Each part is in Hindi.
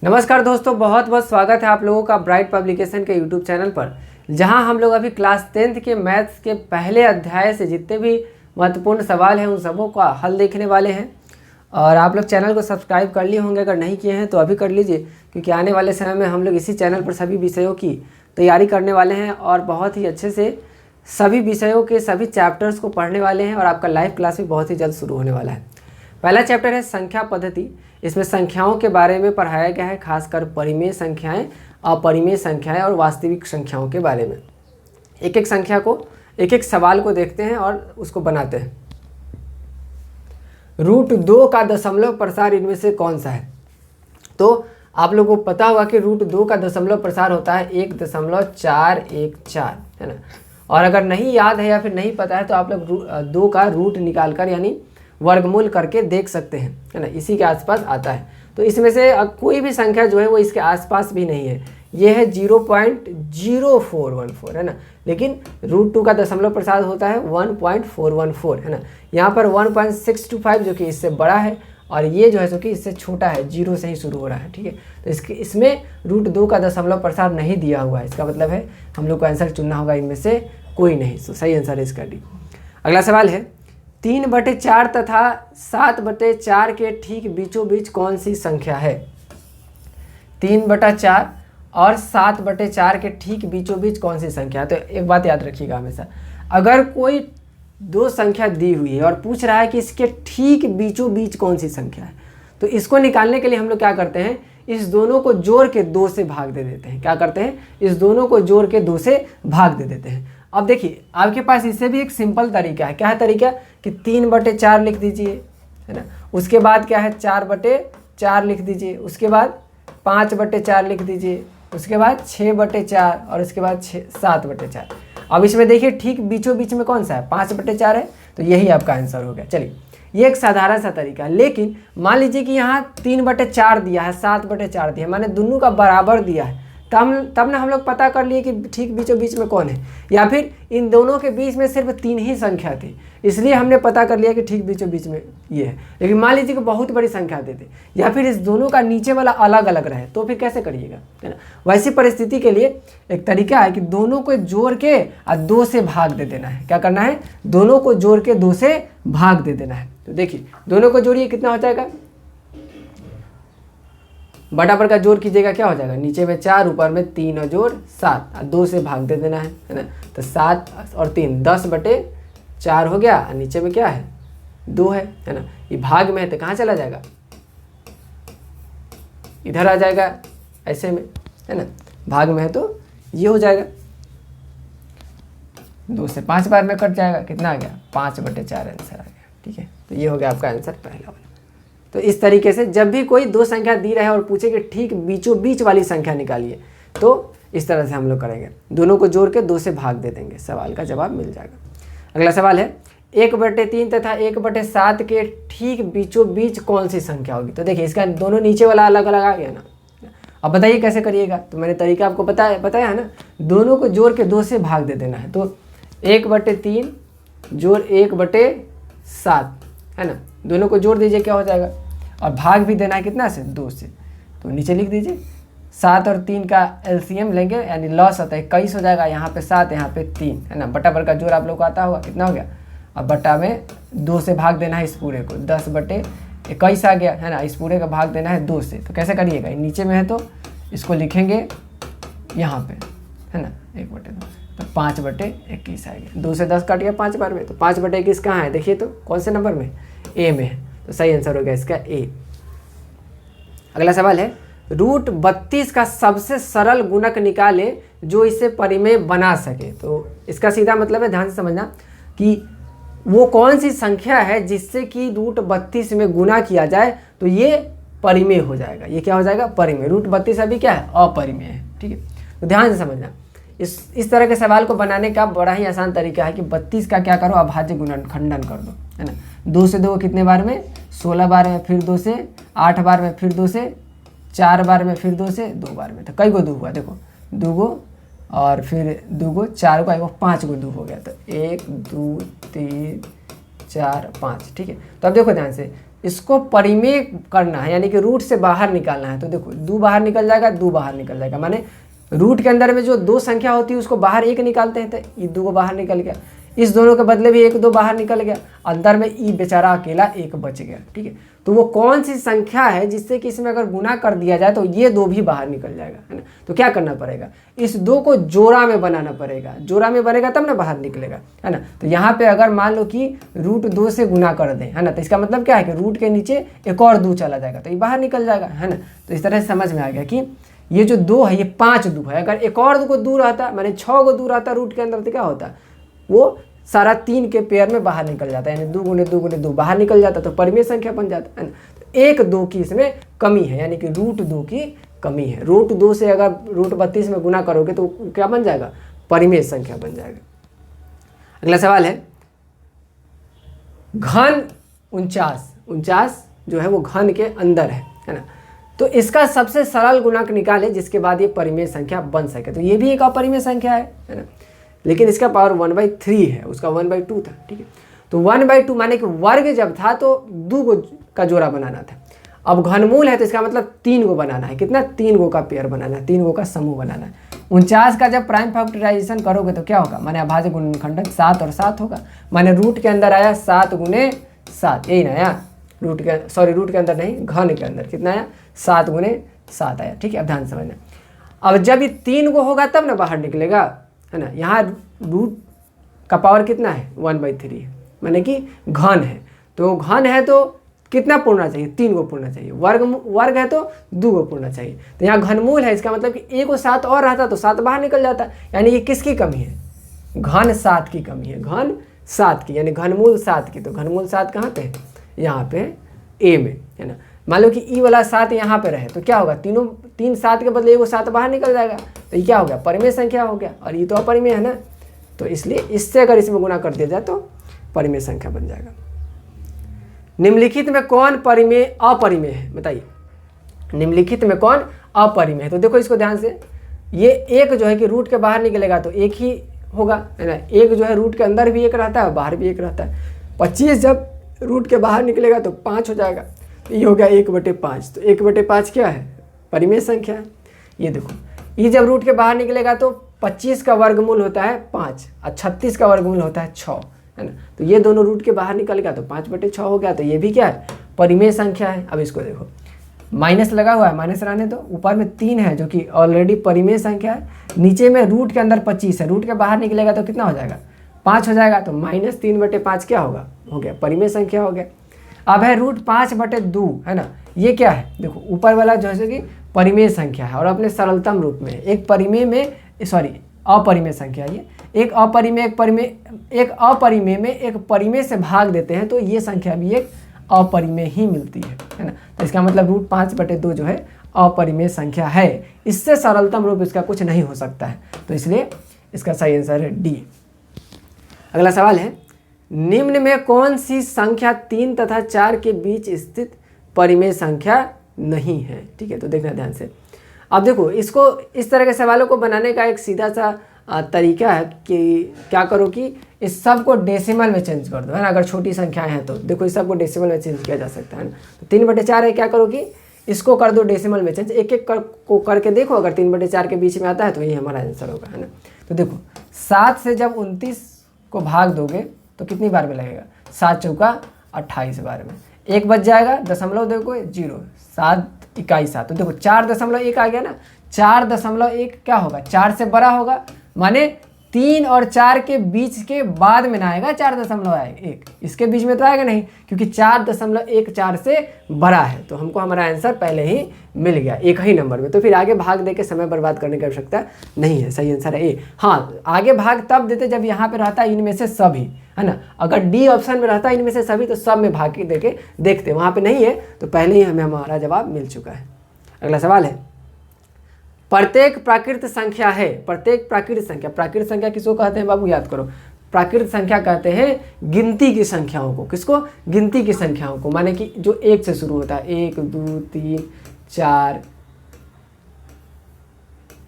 नमस्कार दोस्तों, बहुत बहुत स्वागत है आप लोगों का ब्राइट पब्लिकेशन के यूट्यूब चैनल पर, जहां हम लोग अभी क्लास 10th के मैथ्स के पहले अध्याय से जितने भी महत्वपूर्ण सवाल हैं उन सबों का हल देखने वाले हैं। और आप लोग चैनल को सब्सक्राइब कर लिए होंगे, अगर नहीं किए हैं तो अभी कर लीजिए, क्योंकि आने वाले समय में हम लोग इसी चैनल पर सभी विषयों की तैयारी करने वाले हैं और बहुत ही अच्छे से सभी विषयों के सभी चैप्टर्स को पढ़ने वाले हैं। और आपका लाइव क्लास भी बहुत ही जल्द शुरू होने वाला है। पहला चैप्टर है संख्या पद्धति। इसमें संख्याओं के बारे में पढ़ाया गया है, खासकर परिमेय संख्याएं, अपरिमेय संख्याएं और वास्तविक संख्याओं के बारे में। एक एक संख्या को, एक एक सवाल को देखते हैं और उसको बनाते हैं। √2 का दशमलव प्रसार इनमें से कौन सा है? तो आप लोगों को पता होगा कि √2 का दशमलव प्रसार होता है 1.414, है ना। और अगर नहीं याद है या फिर नहीं पता है तो आप लोग 2 का रूट निकाल कर यानी वर्गमूल करके देख सकते हैं, है ना। इसी के आसपास आता है। तो इसमें से कोई भी संख्या जो है वो इसके आसपास भी नहीं है। ये है 0.0414, है ना। लेकिन √2 का दशमलव प्रसार होता है 1.414, है ना। यहाँ पर 1.625 जो कि इससे बड़ा है और ये जो है जो कि इससे छोटा है, 0 से ही शुरू हो रहा है, ठीक है। तो इसमें √2 का दशमलव प्रसार नहीं दिया हुआ है। इसका मतलब है हम लोग को आंसर चुनना होगा इनमें से कोई नहीं। तो सही आंसर है इसका डी। अगला सवाल है 3/4 तथा 7/4 के ठीक बीचों बीच कौन सी संख्या है? 3/4 और 7/4 के ठीक बीचों बीच कौन सी संख्या है? तो एक बात याद रखिएगा हमेशा, अगर कोई दो संख्या दी हुई है और पूछ रहा है कि इसके ठीक बीचों बीच कौन सी संख्या है, तो इसको निकालने के लिए हम लोग क्या करते हैं, इस दोनों को जोड़ के 2 से भाग दे देते हैं। क्या करते हैं? इस दोनों को जोड़ के 2 से भाग दे देते हैं। अब देखिए आपके पास इससे भी एक सिंपल तरीका है। क्या है तरीका? कि 3/4 लिख दीजिए, है ना। उसके बाद क्या है 4/4 लिख दीजिए, उसके बाद 5/4 लिख दीजिए, उसके बाद 6/4 और उसके बाद 7/4। अब इसमें देखिए ठीक बीचों बीच में कौन सा है? 5/4 है। तो यही आपका आंसर हो गया। चलिए, ये एक साधारण सा तरीका है। लेकिन मान लीजिए कि यहाँ 3/4 दिया है, 7/4 दिया है, माने दोनों का बराबर दिया है, तब ना हम लोग पता कर लिए कि ठीक बीचों बीच में कौन है। या फिर इन दोनों के बीच में सिर्फ 3 ही संख्या थी, इसलिए हमने पता कर लिया कि ठीक बीचों बीच में ये है। लेकिन मान लीजिए कि बहुत बड़ी संख्या दे दे या फिर इस दोनों का नीचे वाला अलग अलग रहे, तो फिर कैसे करिएगा, है ना। वैसी परिस्थिति के लिए एक तरीका है कि दोनों को जोड़ के 2 से भाग दे देना है। क्या करना है? दोनों को जोड़ के 2 से भाग दे देना है। तो देखिए दोनों को जोड़िए, कितना हो जाएगा? बटा पर का जोड़ कीजिएगा, क्या हो जाएगा? नीचे में 4, ऊपर में 3 और जोड़ 7, 2 से भाग दे देना है ना। तो 7 और 3 10/4 हो गया। नीचे में क्या है? 2 है ना। ये भाग में है तो कहाँ चला जाएगा? इधर आ जाएगा ऐसे में, है ना। भाग में है तो ये हो जाएगा, 2 से 5 बार में कट जाएगा। कितना आ गया? 5/4 आंसर आ गया, ठीक है। तो ये हो गया आपका आंसर पहला वाला। तो इस तरीके से जब भी कोई दो संख्या दी रहे और पूछे कि ठीक बीचों बीच वाली संख्या निकालिए, तो इस तरह से हम लोग करेंगे, दोनों को जोड़ के 2 से भाग दे देंगे, सवाल का जवाब मिल जाएगा। अगला सवाल है 1/3 तथा 1/7 के ठीक बीचों बीच कौन सी संख्या होगी? तो देखिए इसका दोनों नीचे वाला अलग अलग आ गया ना। अब बताइए कैसे करिएगा। तो मैंने तरीका आपको बताया है ना, दोनों को जोड़ के 2 से भाग दे देना है। तो 1/3 जोड़ 1/7, है ना। दोनों को जोड़ दीजिए, क्या हो जाएगा? और भाग भी देना है कितना से? 2 से। तो नीचे लिख दीजिए 7 और 3 का एलसीएम लेंगे, यानी लॉस होता है 21 हो जाएगा। यहाँ पे 7, यहाँ पे 3, है ना। बटा पर का जोड़ आप लोग को आता होगा, कितना हो गया? अब बटा में 2 से भाग देना है इस पूरे को, 10/21 आ गया, है ना। इस पूरे का भाग देना है 2 से। तो कैसे करिएगा? नीचे में है तो इसको लिखेंगे यहाँ पे, है ना, 1/2, तो 5/21 आ गया। 2 से 10 कट गया 5 बार में, तो 5/21 कहाँ है? देखिए तो कौन से नंबर में? ए में है। तो सही आंसर हो गया इसका ए। अगला सवाल है √32 का सबसे सरल गुणक निकाले जो इसे परिमेय बना सके। तो इसका सीधा मतलब है, ध्यान से समझना, कि वो कौन सी संख्या है जिससे कि √32 में गुना किया जाए तो ये परिमेय हो जाएगा। ये क्या हो जाएगा? परिमेय। √32 अभी क्या है? अपरिमेय है, ठीक है। तो ध्यान से समझना, इस तरह के सवाल को बनाने का बड़ा ही आसान तरीका है कि 32 का क्या करो? अभाज्य गुणनखंडन कर दो, है ना। 2 से 2 कितने बार में? 16 बार में, फिर 2 से 8 बार में, फिर 2 से 4 बार में, फिर 2 से 2 बार में। तो कई गो 2 हुआ? देखो 2 गो और फिर 2 गो, 4 को आएगा, 5 गो 2 हो गया। तो 1 2 3 4 5, ठीक है। तो अब देखो ध्यान से, इसको परिमेय करना है, यानी कि रूट से बाहर निकालना है। तो देखो 2 बाहर निकल जाएगा, 2 बाहर निकल जाएगा, माने रूट के अंदर में जो 2 संख्या होती है उसको बाहर 1 निकालते हैं, तो ये 2 को बाहर निकल गया, इस दोनों के बदले भी 1 2 बाहर निकल गया, अंदर में ई बेचारा अकेला 1 बच गया। ठीक है, तो वो कौन सी संख्या है जिससे कि इसमें अगर गुना कर दिया जाए तो ये 2 भी बाहर निकल जाएगा, है ना। तो क्या करना पड़ेगा, इस 2 को जोड़ा में बनाना पड़ेगा, जोड़ा में बनेगा तब ना बाहर निकलेगा, है ना। तो यहाँ पे अगर मान लो कि √2 से गुना कर दें, है ना, तो इसका मतलब क्या है कि रूट के नीचे एक और 2 चला जाएगा तो ये बाहर निकल जाएगा, है ना। तो इस तरह से समझ में आ गया कि ये जो 2 है ये 5 2 है। अगर एक और 2 को दूर रहता, माने 6 को दूर रहता रूट के अंदर, तो क्या होता, वो सारा 3 के पेयर में बाहर निकल जाता है, यानी 2 × 2 × 2 बाहर निकल जाता, तो परिमेय संख्या बन जाता है ना। तो 1 2 की इसमें कमी है, यानी कि √2 की कमी है। √2 से अगर √32 में गुना करोगे तो क्या बन जाएगा, परिमेय संख्या बन जाएगा। अगला सवाल है घन 49 जो है वो घन के अंदर है ना। तो इसका सबसे सरल गुणक निकाले जिसके बाद ये परिमेय संख्या बन सके। तो ये भी एक अपरिमेय संख्या है ना, लेकिन इसका पावर 1/3 है, उसका 1/2 था। ठीक है, तो 1/2 माने कि वर्ग जब था तो 2 का जोड़ा बनाना था, अब घनमूल है तो इसका मतलब 3 को बनाना है। कितना, 3 का पेयर बनाना है, 3 का समूह बनाना है। 49 का जब प्राइम फैक्टराइजेशन करोगे तो क्या होगा, माने अभाज्य गुणनखंडन 7 और 7 होगा, माने रूट के अंदर आया 7 × 7, यही ना आया, रूट के अंदर नहीं, घन के अंदर कितना आया, 7 × 7 आया। ठीक है, अब ध्यान समझना, अब जब ये 3 को होगा तब ना बाहर निकलेगा, है ना। यहाँ रूट का पावर कितना है, 1/3 है, माने कि घन है, तो घन है तो कितना पूर्णा चाहिए, 3 को पूर्णा चाहिए, वर्ग है तो 2 को पूर्णा चाहिए। तो यहाँ घनमूल है, इसका मतलब कि 1 को 7 और रहता तो 7 बाहर निकल जाता, यानी कि किसकी कमी है, घन 7 की कमी है, घन 7 की, यानी घनमूल 7 की। तो घनमूल 7 कहाँ पे है, यहाँ पे ए में, है ना। मान लो कि ई वाला 7 यहाँ पे रहे तो क्या होगा, 3 7 के बदले 1 7 बाहर निकल जाएगा, तो ये क्या हो गया, परिमेय संख्या हो गया, और ये तो अपरिमेय है ना। तो इसलिए इससे अगर इसमें गुना कर दिया जाए तो परिमेय संख्या बन जाएगा। निम्नलिखित में कौन अपरिमेय है, बताइए, निम्नलिखित में कौन अपरिमेय है। तो देखो इसको ध्यान से, ये 1 जो है कि रूट के बाहर निकलेगा तो 1 ही होगा, है ना। 1 जो है रूट के अंदर भी 1 रहता है और बाहर भी 1 रहता है। 25 जब रूट के बाहर निकलेगा तो 5 हो जाएगा, तो ये हो गया 1/5। तो 1/5 क्या है, परिमेय संख्या है। ये देखो, ये जब रूट के बाहर निकलेगा तो 25 का वर्गमूल होता है 5 और 36 का वर्गमूल होता है 6, है ना। तो ये दोनों रूट के बाहर निकलेगा तो 5/6 हो गया, तो ये भी क्या है, परिमेय संख्या है। अब इसको देखो, माइनस लगा हुआ है, माइनस रहने दो, ऊपर में 3 है जो कि ऑलरेडी परिमेय संख्या है, नीचे में रूट के अंदर 25 है, रूट के बाहर निकलेगा तो कितना हो जाएगा, 5 हो जाएगा, तो -3/5 क्या होगा, हो गया परिमेय संख्या हो गया। अब है √5/2, है ना, ये क्या है, देखो ऊपर वाला जो है कि परिमेय संख्या है और अपने सरलतम रूप में एक परिमेय में अपरिमेय संख्या, ये एक अपरिमेय में एक परिमेय से भाग देते हैं तो ये संख्या भी एक अपरिमेय ही मिलती है ना। तो इसका मतलब √5/2 जो है अपरिमेय संख्या है, इससे सरलतम रूप इसका कुछ नहीं हो सकता है, तो इसलिए इसका सही आंसर है डी। अगला सवाल है, निम्न में कौन सी संख्या 3 तथा 4 के बीच स्थित परिमेय संख्या नहीं है। ठीक है, तो देखना ध्यान से। अब देखो, इसको इस तरह के सवालों को बनाने का एक सीधा सा तरीका है कि क्या करो कि इस सब को डेसिमल में चेंज कर दो, है ना। अगर छोटी संख्याएं हैं तो देखो इस सब को डेसिमल में चेंज किया जा सकता है ना। तो 3/4 है, क्या करो कि इसको कर दो डेसिमल में चेंज, एक एक को करके देखो, अगर 3/4 के बीच में आता है तो ये हमारा आंसर होगा, है ना। तो देखो 7 से जब 29 को भाग दोगे तो कितनी बार में लगेगा, 7 चौका 28 बार में, 1 बच जाएगा, दशमलव देखो 0, 7 इकाई 7, तो देखो 4.1 आ गया ना। 4.1 क्या होगा, 4 से बड़ा होगा, माने 3 और 4 के बीच के बाद में ना आएगा 4.1, इसके बीच में तो आएगा नहीं, क्योंकि 4.1 4 से बड़ा है, तो हमको हमारा आंसर पहले ही मिल गया एक ही नंबर में। तो फिर आगे भाग दे के समय बर्बाद करने की आवश्यकता नहीं है, सही आंसर है ए। हाँ, आगे भाग तब देते जब यहाँ पे रहता इनमें से सभी, है ना। अगर डी ऑप्शन में रहता इनमें से सभी तो सब में भाग के दे के देखते, वहाँ पे नहीं है तो पहले ही हमें हमारा जवाब मिल चुका है। अगला सवाल है, प्रत्येक प्राकृत संख्या है, प्रत्येक प्राकृत संख्या किसको कहते हैं बाबू, याद करो। प्राकृत संख्या कहते हैं गिनती की संख्याओं को, किसको, गिनती की संख्याओं को, माने कि जो 1 से शुरू होता है, 1 2 3 4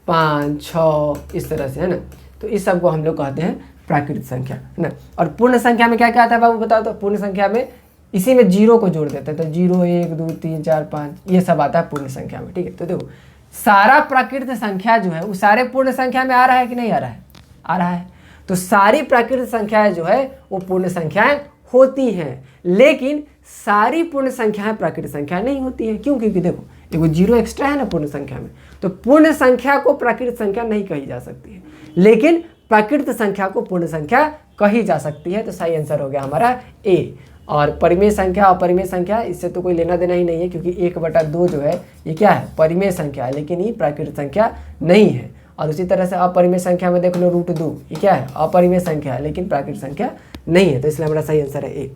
5 6 इस तरह से, है ना। तो इस सब को हम लोग कहते हैं प्राकृत संख्या, है ना। और पूर्ण संख्या में क्या क्या आता है बाबू, बताओ तो। पूर्ण संख्या में इसी में जीरो को जोड़ देते हैं, तो 0 1 2 3 4 5 ये सब आता है पूर्ण संख्या में, ठीक है। तो देखो सारा प्राकृत संख्या जो है वो सारे पूर्ण संख्या में आ रहा है कि नहीं आ रहा है, आ रहा है। तो सारी प्राकृत संख्याएं जो है वो पूर्ण संख्याएं होती हैं, लेकिन सारी पूर्ण संख्याएं प्राकृत संख्या नहीं होती हैं। क्यों? क्योंकि देखो देखो 0 एक्स्ट्रा है ना पूर्ण संख्या में, तो पूर्ण संख्या को प्राकृत संख्या नहीं कही जा सकती है, लेकिन प्राकृत संख्या को पूर्ण संख्या कही जा सकती है। तो सही आंसर हो गया हमारा ए। और परिमेय संख्या अपरिमेय संख्या इससे तो कोई लेना देना ही नहीं है, क्योंकि 1/2 जो है ये क्या है, परिमेय संख्या है, लेकिन ये प्राकृत संख्या नहीं है। और उसी तरह से अपरिमेय संख्या में देख लो √2, ये क्या है, अपरिमेय संख्या है लेकिन प्राकृत संख्या नहीं है। तो इसलिए हमारा सही आंसर है ए।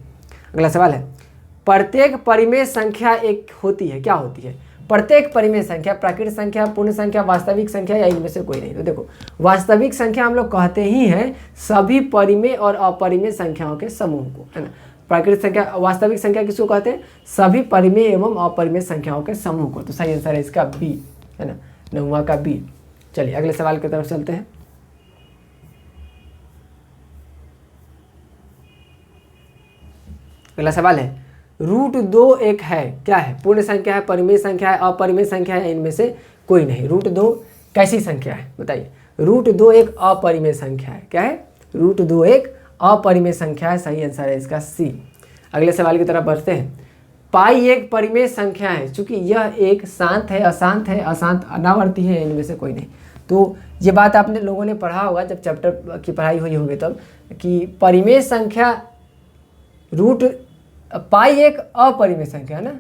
अगला सवाल है, प्रत्येक परिमेय संख्या एक होती है, क्या होती है? प्रत्येक परिमेय संख्या प्राकृत संख्या, पूर्ण संख्या, वास्तविक संख्या या इनमें से कोई नहीं। तो देखो वास्तविक संख्या हम लोग कहते ही हैं सभी परिमेय और अपरिमेय संख्याओं के समूह को, है ना। प्राकृत संख्या वास्तविक संख्या किसको कहते हैं? सभी परिमेय एवं अपरिमेय संख्याओं के समूह को। तो सही आंसर है इसका बी, है ना, 9वां का बी। चलिए अगले सवाल की तरफ चलते हैं। अगला सवाल है, √2 एक है, क्या है? पूर्ण संख्या है, परिमेय संख्या है, अपरिमेय संख्या है, इनमें से कोई नहीं। √2 कैसी संख्या है बताइए? √2 एक अपरिमेय संख्या है। क्या है? √2 एक अपरिमेय संख्या है। सही आंसर है इसका सी। अगले सवाल की तरफ बढ़ते हैं। पाई एक परिमेय संख्या है, चूंकि यह एक शांत है, अशांत है, अशांत अनावर्ती है, इनमें से कोई नहीं। तो ये बात आपने लोगों ने पढ़ा होगा जब चैप्टर की पढ़ाई हुई होगी तब, कि परिमेय संख्या पाई एक अपरिमेय संख्या है ना,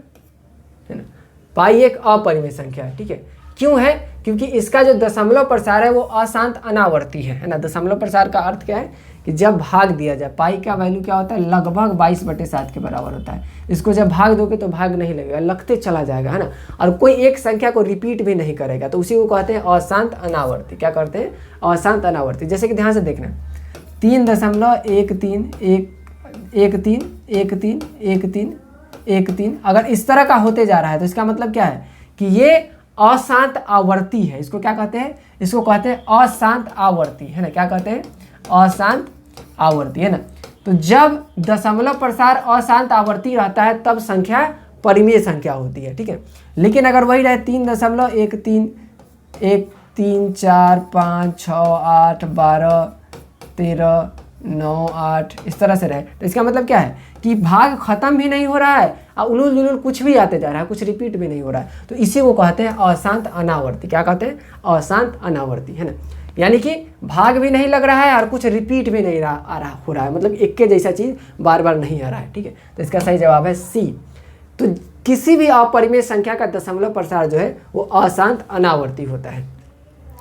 पाई एक अपरिमेय संख्या है, ठीक है। क्यों है? क्योंकि इसका जो दशमलव प्रसार है वो अशांत अनावर्ती है ना। दशमलव प्रसार का अर्थ क्या है कि जब भाग दिया जाए, पाई का वैल्यू क्या होता है, लगभग 22/7 के बराबर होता है। इसको जब भाग दोगे तो भाग नहीं लगेगा, लगते चला जाएगा, है ना। और कोई एक संख्या को रिपीट भी नहीं करेगा, तो उसी को कहते हैं अशांत अनावर्ती। क्या करते हैं? अशांत अनावर्ती। जैसे कि ध्यान से देखना, 3.13 अगर इस तरह का होते जा रहा है तो इसका मतलब क्या है कि ये अशांत आवर्ती है। इसको क्या कहते हैं? इसको कहते हैं अशांत आवर्ती, है ना। क्या कहते हैं? अशांत आवर्ती, है ना। तो जब दशमलव प्रसार अशांत आवर्ती रहता है तब संख्या परिमेय संख्या होती है, ठीक है। लेकिन अगर वही रहे 3.13 1 3 4 5 6 8 12 13 9 8 इस तरह से रहे, तो इसका मतलब क्या है कि भाग खत्म भी नहीं हो रहा है और उलूल जुलूल कुछ भी आते जा रहा है, कुछ रिपीट भी नहीं हो रहा है। तो इसी को कहते हैं अशांत अनावर्ती। क्या कहते हैं? अशांत अनावर्ती, है ना। यानी कि भाग भी नहीं लग रहा है और कुछ रिपीट भी नहीं हो रहा है, मतलब एक के जैसा चीज़ बार बार नहीं आ रहा है, ठीक है। तो इसका सही जवाब है सी। तो किसी भी अपरिमेय संख्या का दशमलव प्रसार जो है वो अशांत अनावर्ती होता है।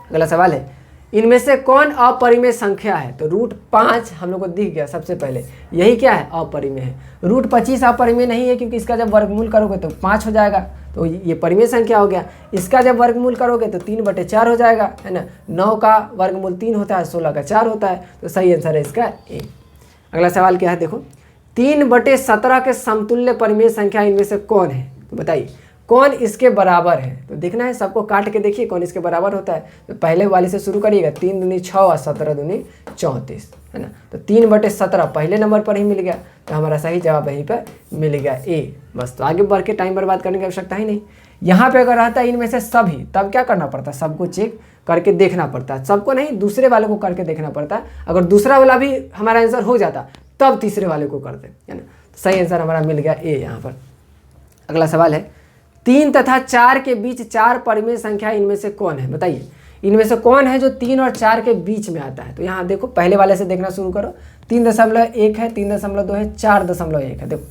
अगला सवाल है, इनमें से कौन अपरिमेय संख्या है? तो √5 हम लोग को दिख गया सबसे पहले, यही क्या है? अपरिमेय है। √25 अपरिमेय नहीं है, क्योंकि इसका जब वर्गमूल करोगे तो 5 हो जाएगा, तो ये परिमेय संख्या हो गया। इसका जब वर्गमूल करोगे तो 3/4 हो जाएगा, है ना। 9 का वर्गमूल 3 होता है, 16 का 4 होता है। तो सही आंसर है इसका ए। अगला सवाल क्या है देखो, 3/17 के समतुल्य परिमेय संख्या इनमें से कौन है? तो बताइए कौन इसके बराबर है? तो देखना है, सबको काट के देखिए कौन इसके बराबर होता है। तो पहले वाले से शुरू करिएगा, 3 दूनी 6 और 17 दूनी 34, है ना। तो 3/17 पहले नंबर पर ही मिल गया, तो हमारा सही जवाब यहीं पर मिल गया ए। बस, तो आगे बढ़ के टाइम बर्बाद करने की आवश्यकता ही नहीं। यहाँ पे अगर रहता है इनमें से सभी, तब क्या करना पड़ता है? सबको चेक करके देखना पड़ता है, सबको नहीं, दूसरे वाले को करके देखना पड़ता है। अगर दूसरा वाला भी हमारा आंसर हो जाता तब तीसरे वाले को करते, है ना। सही आंसर हमारा मिल गया ए यहाँ पर। अगला सवाल है, 3 तथा 4 के बीच 4 परिमेय संख्या इनमें से कौन है? बताइए इनमें से कौन है जो 3 और 4 के बीच में आता है? तो यहाँ देखो पहले वाले से देखना शुरू करो, 3.1 है, 3.2 है, 4.1 है। देखो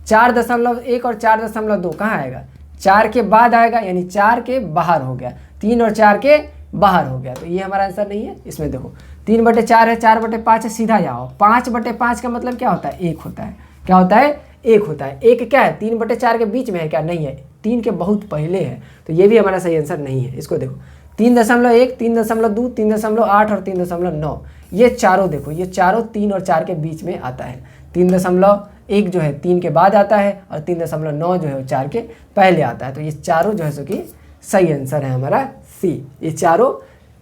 4.1 और 4.2 कहाँ आएगा? 4 के बाद आएगा, यानी 4 के बाहर हो गया, 3 और 4 के बाहर हो गया, तो ये हमारा आंसर नहीं है। इसमें देखो 3/4 है, 4/5 है, सीधा जाओ। 5/5 का मतलब क्या होता है? 1 होता है। क्या होता है? 1 होता है। 1 क्या है? 3/4 के बीच में है क्या? नहीं है, 3 के बहुत पहले है, तो ये भी हमारा सही आंसर नहीं है। इसको देखो 3.1, 3.2, 3.8 और 3.9, ये चारों देखो, ये चारों 3 और 4 के बीच में आता है। 3.1 जो है 3 के बाद आता है और 3.9 जो है वो 4 के पहले आता है। तो ये चारों जो है सो कि सही आंसर है हमारा सी। ये चारों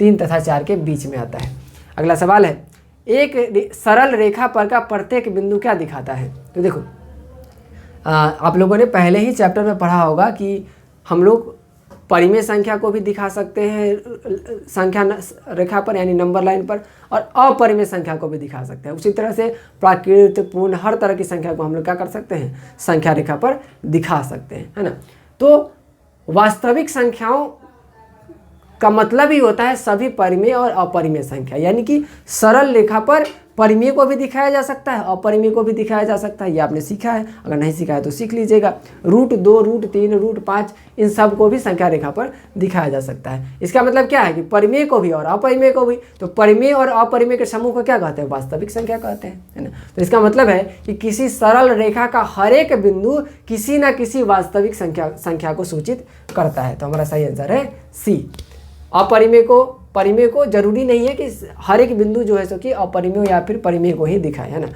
3 तथा 4 के बीच में आता है। अगला सवाल है, एक सरल रेखा पर का प्रत्येक बिंदु क्या दिखाता है? तो देखो आप लोगों ने पहले ही चैप्टर में पढ़ा होगा कि हम लोग परिमेय संख्या को भी दिखा सकते हैं संख्या रेखा पर यानी नंबर लाइन पर, और अपरिमेय संख्या को भी दिखा सकते हैं। उसी तरह से प्राकृत, पूर्ण, हर तरह की संख्या को हम लोग क्या कर सकते हैं, संख्या रेखा पर दिखा सकते हैं, है ना। तो वास्तविक संख्याओं का मतलब ही होता है सभी परिमेय और अपरिमेय संख्या, यानी कि सरल रेखा पर परिमेय को भी दिखाया जा सकता है, अपरिमेय को भी दिखाया जा सकता है। ये आपने सीखा है, अगर नहीं सीखा है तो सीख लीजिएगा। √2, √3, √5 इन सब को भी संख्या रेखा पर दिखाया जा सकता है। इसका मतलब क्या है कि परिमेय को भी और अपरिमेय को भी। तो परिमेय और अपरिमेय के समूह को क्या कहते हैं, वास्तविक संख्या कहते हैं, है ना। तो इसका मतलब है कि किसी सरल रेखा का हर एक बिंदु किसी न किसी वास्तविक संख्या को सूचित करता है। तो हमारा सही आंसर है सी। अपरिमेय को, परिमेय को जरूरी नहीं है कि हर एक बिंदु जो है सो कि अपरिमेय या फिर परिमेय को ही दिखाए, है ना।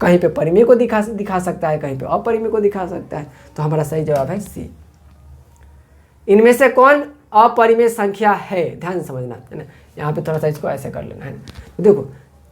कहीं पे परिमेय को दिखा सकता है, कहीं पे अपरिमेय को दिखा सकता है। तो हमारा सही जवाब है सी। इनमें से कौन अपरिमेय संख्या है, ध्यान से समझना, है ना। यहाँ पे थोड़ा सा इसको ऐसे कर लेना है। तो देखो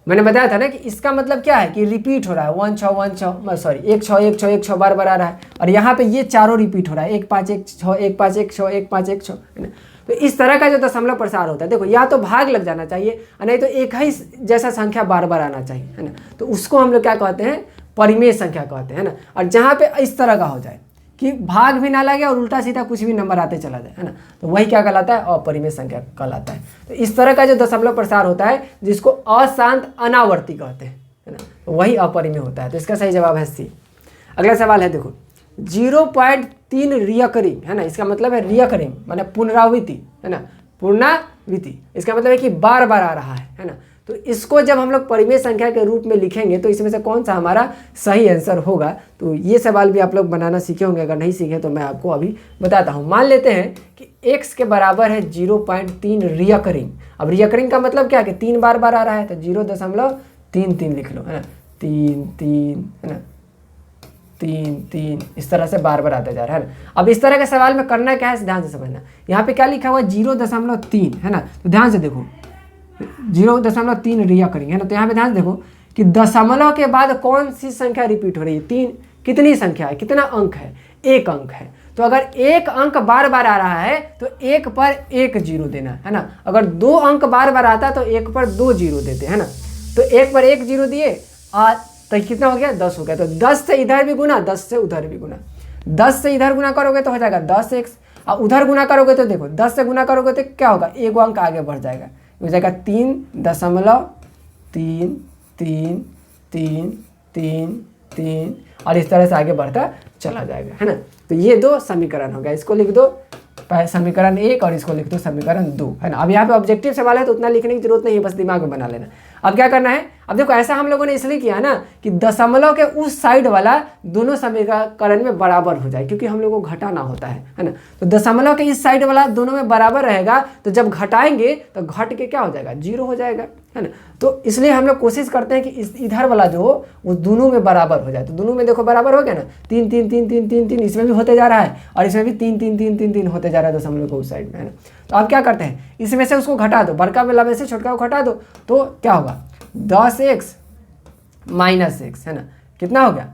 मैंने बताया था ना कि इसका मतलब क्या है कि रिपीट हो रहा है, 1 6 1 6 सॉरी 1 6 1 6 1 6 बार बार आ रहा है, और यहाँ पे ये चारों रिपीट हो रहा है, 1 5 1 6 1 5 1 6 1 5 1 6, है ना। तो इस तरह का जो दशमलव प्रसार होता है, देखो या तो भाग लग जाना चाहिए, नहीं तो एक ही जैसा संख्या बार बार आना चाहिए, है ना। तो उसको हम लोग क्या कहते हैं, परिमेय संख्या कहते हैं ना। और जहाँ पे इस तरह का हो जाए कि भाग भी ना लगे और उल्टा सीधा कुछ भी नंबर आते चला जाए, है ना, तो वही क्या कहलाता है, अपरिमेय संख्या कहलाता है। तो इस तरह का जो दशमलव प्रसार होता है जिसको अशांत अनावर्ती कहते हैं, है ना, तो वही अपरिमेय होता है। तो इसका सही जवाब है सी। अगला सवाल है, देखो 0.3 रियकरिंग, है ना। इसका मतलब है रियकरिंग माने पुनरावृत्ति, है ना, पुनरावृत्ति। इसका मतलब है कि बार बार आ रहा है ना। तो इसको जब हम लोग परिमेय संख्या के रूप में लिखेंगे तो इसमें से कौन सा हमारा सही आंसर होगा। तो ये सवाल भी आप लोग बनाना सीखे होंगे, अगर नहीं सीखे तो मैं आपको अभी बताता हूँ। मान लेते हैं कि x के बराबर है 0.3 रियकरिंग। अब रियकरिंग का मतलब क्या है कि 3 बार बार आ रहा है, तो 0.33 लिख लो, है ना, 3 3, है ना, 3 3, इस तरह से बार बार आता जा रहा है ना। अब इस तरह के सवाल में करना क्या है, ध्यान से समझना। यहाँ पे क्या लिखा हुआ है 0.3, है ना। तो ध्यान से देखो 0.3 रियकरिंग, है ना। तो यहाँ पे ध्यान से देखो कि दशमलव के बाद कौन सी संख्या रिपीट हो रही है, 3। कितनी संख्या है, कितना अंक है, 1 अंक है। तो अगर 1 अंक बार बार आ रहा है तो 1 पर 1 जीरो देना, है ना। अगर 2 अंक बार बार आता है तो 1 पर 2 जीरो देते, है ना। तो 1 पर 1 जीरो दिए तो कितना हो गया, 10 हो गया। तो 10 से इधर भी गुना, 10 से उधर भी गुना। 10 से इधर गुना करोगे तो हो जाएगा 10x, और उधर गुना करोगे तो देखो 10 से गुना करोगे तो क्या होगा, 1 अंक आगे बढ़ जाएगा, हो जाएगा 3.33333, और इस तरह से आगे बढ़ता चला जाएगा, है ना। तो ये 2 समीकरण हो गया। इसको लिख दो समीकरण 1 और इसको लिख दो समीकरण 2, है ना। अब यहाँ पे ऑब्जेक्टिव सवाल है तो उतना लिखने की जरूरत नहीं है, बस दिमाग में बना लेना। अब क्या करना है, अब देखो ऐसा हम लोगों ने इसलिए किया ना कि दशमलव के उस साइड वाला दोनों समीकरण में बराबर हो जाए, क्योंकि हम लोगों को घटाना होता है ना। तो दशमलव के इस साइड वाला दोनों में बराबर रहेगा, तो जब घटाएंगे तो घट के क्या हो जाएगा, 0 हो जाएगा, है ना। तो इसलिए हम लोग कोशिश करते हैं कि इस इधर वाला जो हो वो दोनों में बराबर हो जाए। तो दोनों में देखो बराबर हो गया ना, 3 3 3 3 3 3, इसमें भी होते जा रहा है और इसमें भी 3 3 3 3 3 होते जा रहा है दशमलव को उस साइड में, है ना। तो आप क्या करते हैं, इसमें से उसको घटा दो, बड़का वाला में से छोटका को घटा दो, तो क्या होगा 10x माइनस x, है ना। कितना हो गया,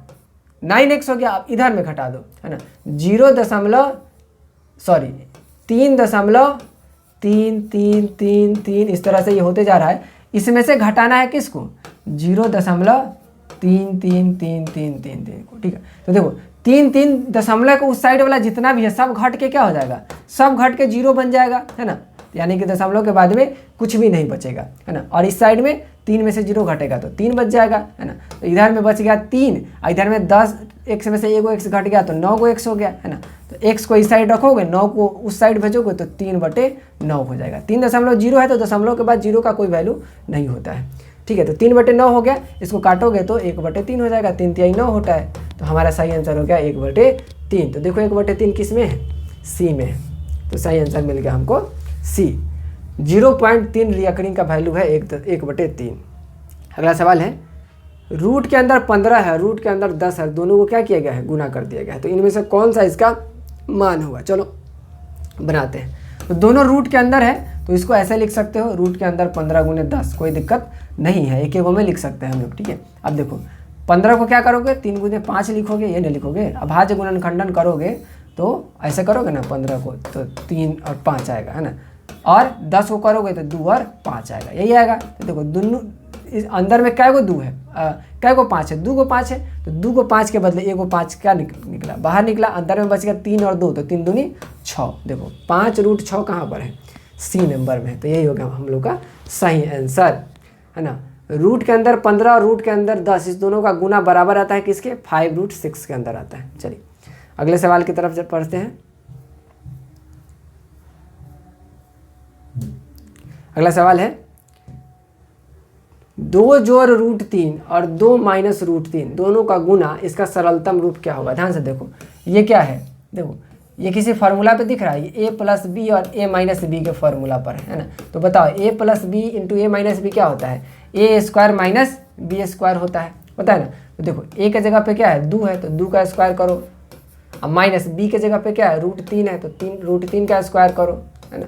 9x हो गया। अब इधर में घटा दो, है ना, 3.3333, इस तरह से ये होते जा रहा है। इसमें से घटाना है किसको, 0.3333 को, ठीक है। तो देखो 3 3 दशमलव को उस साइड वाला जितना भी है सब घट के क्या हो जाएगा, सब घट के 0 बन जाएगा, है ना। यानी कि दशमलव के बाद में कुछ भी नहीं बचेगा, है ना। और इस साइड में 3 में से 0 घटेगा तो 3 बच जाएगा, है ना। तो इधर में बच गया 3, इधर में 10 x में से 1 x घट गया तो 9 x हो गया, है ना। तो x को इस साइड रखोगे, 9 को उस साइड भेजोगे तो 3/9 हो जाएगा। 3.0 है तो दशमलव के बाद 0 का कोई वैल्यू नहीं होता है, ठीक है। तो 3/9 हो गया, इसको काटोगे तो 1/3 हो जाएगा, 3 3 9 होता है। तो हमारा सही आंसर हो गया 1/3। तो देखो 1/3 किस में है, सी में है। तो सही आंसर मिल गया हमको सी। 0.3 रियकरिंग का वैल्यू है 1/3। अगला सवाल है, रूट के अंदर 15 है, रूट के अंदर 10 है, दोनों को क्या किया गया है, गुना कर दिया गया है। तो इनमें से कौन सा इसका मान होगा, चलो बनाते हैं। तो दोनों रूट के अंदर है तो इसको ऐसे लिख सकते हो, रूट के अंदर 15 × 10, कोई दिक्कत नहीं है, एक में लिख सकते हैं हम लोग, ठीक है। अब देखो 15 को क्या करोगे, 3 गुने 5 लिखोगे, ये नहीं लिखोगे। अभाज्य गुणनखंडन करोगे तो ऐसे करोगे ना, 15 को तो 3 और 5 आएगा, है ना। और 10 को करोगे तो 2 और 5 आएगा, यही आएगा। तो देखो दोनों इस अंदर में कै को 2 है, कै को 5 है, 2 को 5 है, तो 2 को 5 के बदले 1 को 5 क्या निकला, बाहर निकला। अंदर में बच गया 3 और 2, तो 3 दूनी 6। देखो 5√6 कहाँ पर है, सी नंबर में है। तो यही होगा हम लोग का सही आंसर, है ना। रूट के अंदर 15 और रूट के अंदर 10, इस दोनों का गुना बराबर आता है किसके, 5√6 के अंदर आता है। चलिए अगले सवाल की तरफ पढ़ते हैं। अगला सवाल है 2 जोड़ √3 और 2 माइनस √3 दोनों का गुना, इसका सरलतम रूप क्या होगा। ध्यान से देखो, ये क्या है, देखो ये किसी फार्मूला पे दिख रहा है, ये a प्लस बी और a माइनस बी के फार्मूला पर है ना। तो बताओ a plus b into a minus b क्या होता है, a square minus b square होता है ना। तो देखो a के जगह पे क्या है, 2 है, तो 2 का स्क्वायर करो। अब माइनस b के जगह पे क्या है, √3 है, तो √3 का स्क्वायर करो, है ना।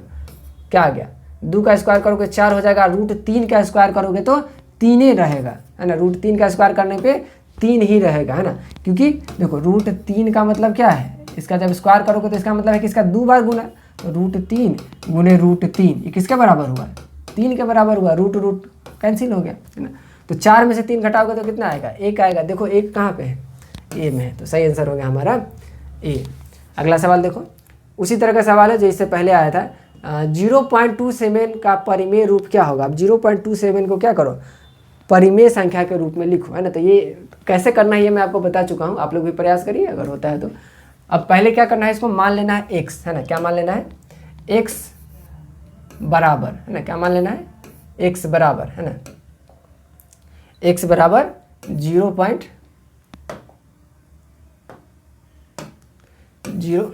क्या आ गया, 2 का स्क्वायर करोगे 4 हो जाएगा, √3 का स्क्वायर करोगे तो 3 ही रहेगा, है ना। √3 का स्क्वायर करने पे 3 ही रहेगा, है ना। क्योंकि देखो √3 का मतलब क्या है, इसका जब स्क्वायर करोगे तो इसका मतलब है कि इसका 2 बार गुना, तो √3 गुने √3 ये किसके बराबर हुआ, 3 के बराबर हुआ। रूट कैंसिल हो गया, है ना। तो 4 में से 3 घटाओगे तो कितना आएगा, 1 आएगा। देखो 1 कहाँ पे है, ए में है, तो सही आंसर हो गया हमारा ए। अगला सवाल देखो, उसी तरह का सवाल है जो इससे पहले आया था। 0.27 का परिमेय रूप क्या होगा। अब 0.27 को क्या करो, परिमेय संख्या के रूप में लिखो, है ना। तो ये कैसे करना है ये मैं आपको बता चुका हूँ, आप लोग भी प्रयास करिए अगर होता है तो। अब पहले क्या करना है, इसको मान लेना है x, है ना। क्या मान लेना है, x बराबर, है ना। क्या मान लेना है, x बराबर, है ना, x बराबर 0.0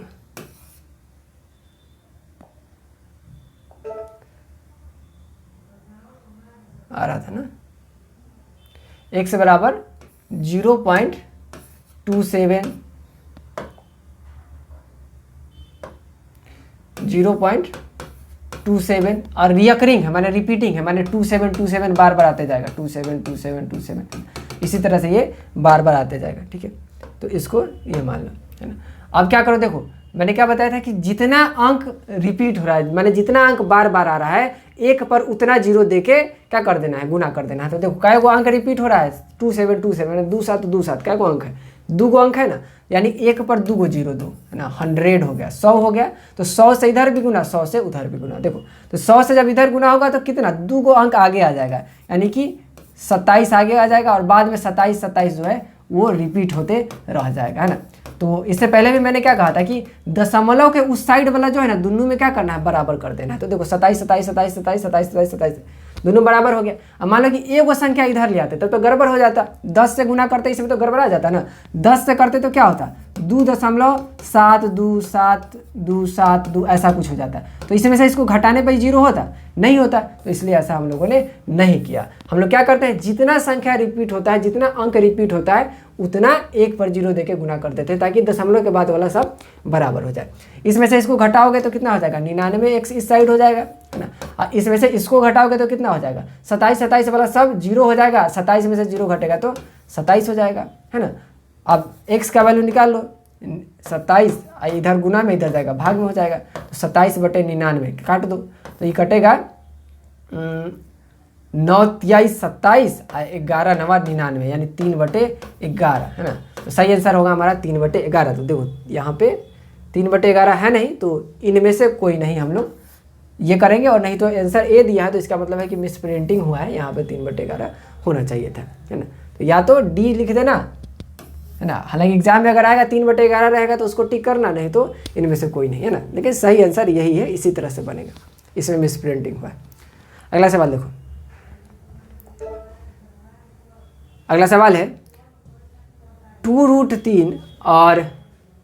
आ रहा था ना, x बराबर 0.27 और रिकरिंग है, माने रिपीटिंग है, माने 27 बार बार आते जाएगा, 27 इसी तरह से ये बार बार आते जाएगा, ठीक है। तो इसको ये मान लो, है ना। अब क्या करो, देखो मैंने क्या बताया था कि जितना अंक रिपीट हो रहा है, माने जितना अंक बार बार आ रहा है, एक पर उतना 0 देके क्या कर देना है, गुना कर देना है। तो देखो कै गो अंक रिपीट हो रहा है, 27 मैंने 27 कै गो अंक है, 2 गो अंक है ना, यानी एक पर 2 गो 0 दो, है ना। 100 हो गया, 100 हो गया, तो 100 से इधर भी गुना, 100 से उधर भी गुना। देखो तो 100 से जब इधर गुना होगा तो कितना, 2 गो अंक आगे आ जाएगा, यानी कि 27 आगे आ जाएगा, और बाद में 27 जो है वो रिपीट होते रह जाएगा, है ना। तो इससे पहले भी मैंने क्या कहा था कि दशमलव के उस साइड वाला जो है ना, दोनों में क्या करना है, बराबर कर देना है। तो देखो 27 दोनों बराबर हो गया। अब मान लो कि एक वो संख्या इधर ले आते तब तो गड़बड़ हो जाता, 10 से गुना करते इसमें तो गड़बड़ आ जाता ना। 10 से करते तो क्या होता, 2.727 ऐसा कुछ हो जाता। तो इसमें से इसको घटाने पर 0 होता नहीं होता, तो इसलिए ऐसा हम लोगों ने नहीं किया। हम लोग क्या करते हैं, जितना संख्या रिपीट होता है, जितना अंक रिपीट होता है, उतना 1 पर 0 देके गुना कर देते हैं, ताकि दशमलव के बाद वाला सब बराबर हो जाए। इसमें से इसको घटाओगे तो कितना हो जाएगा, 99x इस साइड हो जाएगा, है ना। और इसमें से इसको घटाओगे तो कितना हो जाएगा, 27 वाला सब 0 हो जाएगा, 27 में से 0 घटेगा तो 27 हो जाएगा, है ना। अब x का वैल्यू निकाल लो, 27 इधर गुना में, इधर जाएगा भाग में हो जाएगा, तो 27/99 काट दो, तो ये कटेगा 9×23 = 27 और 11×9 = 99, यानी 3/11, है ना। तो सही आंसर होगा हमारा 3/11। तो देखो यहाँ पे 3/11 है नहीं, तो इनमें से कोई नहीं हम लोग ये करेंगे, और नहीं तो आंसर ए दिया है, तो इसका मतलब है कि मिस प्रिंटिंग हुआ है, यहाँ पे 3/11 होना चाहिए था, है ना। तो या तो डी लिख देना, है ना। हालांकि एग्जाम में अगर आएगा 3/11 रहेगा तो उसको टिक करना, नहीं तो इनमें से कोई नहीं, है ना। लेकिन सही आंसर यही है, इसी तरह से बनेगा, इसमें मिस प्रिंटिंग हुआ है। अगला सवाल देखो, अगला सवाल है 2√3 और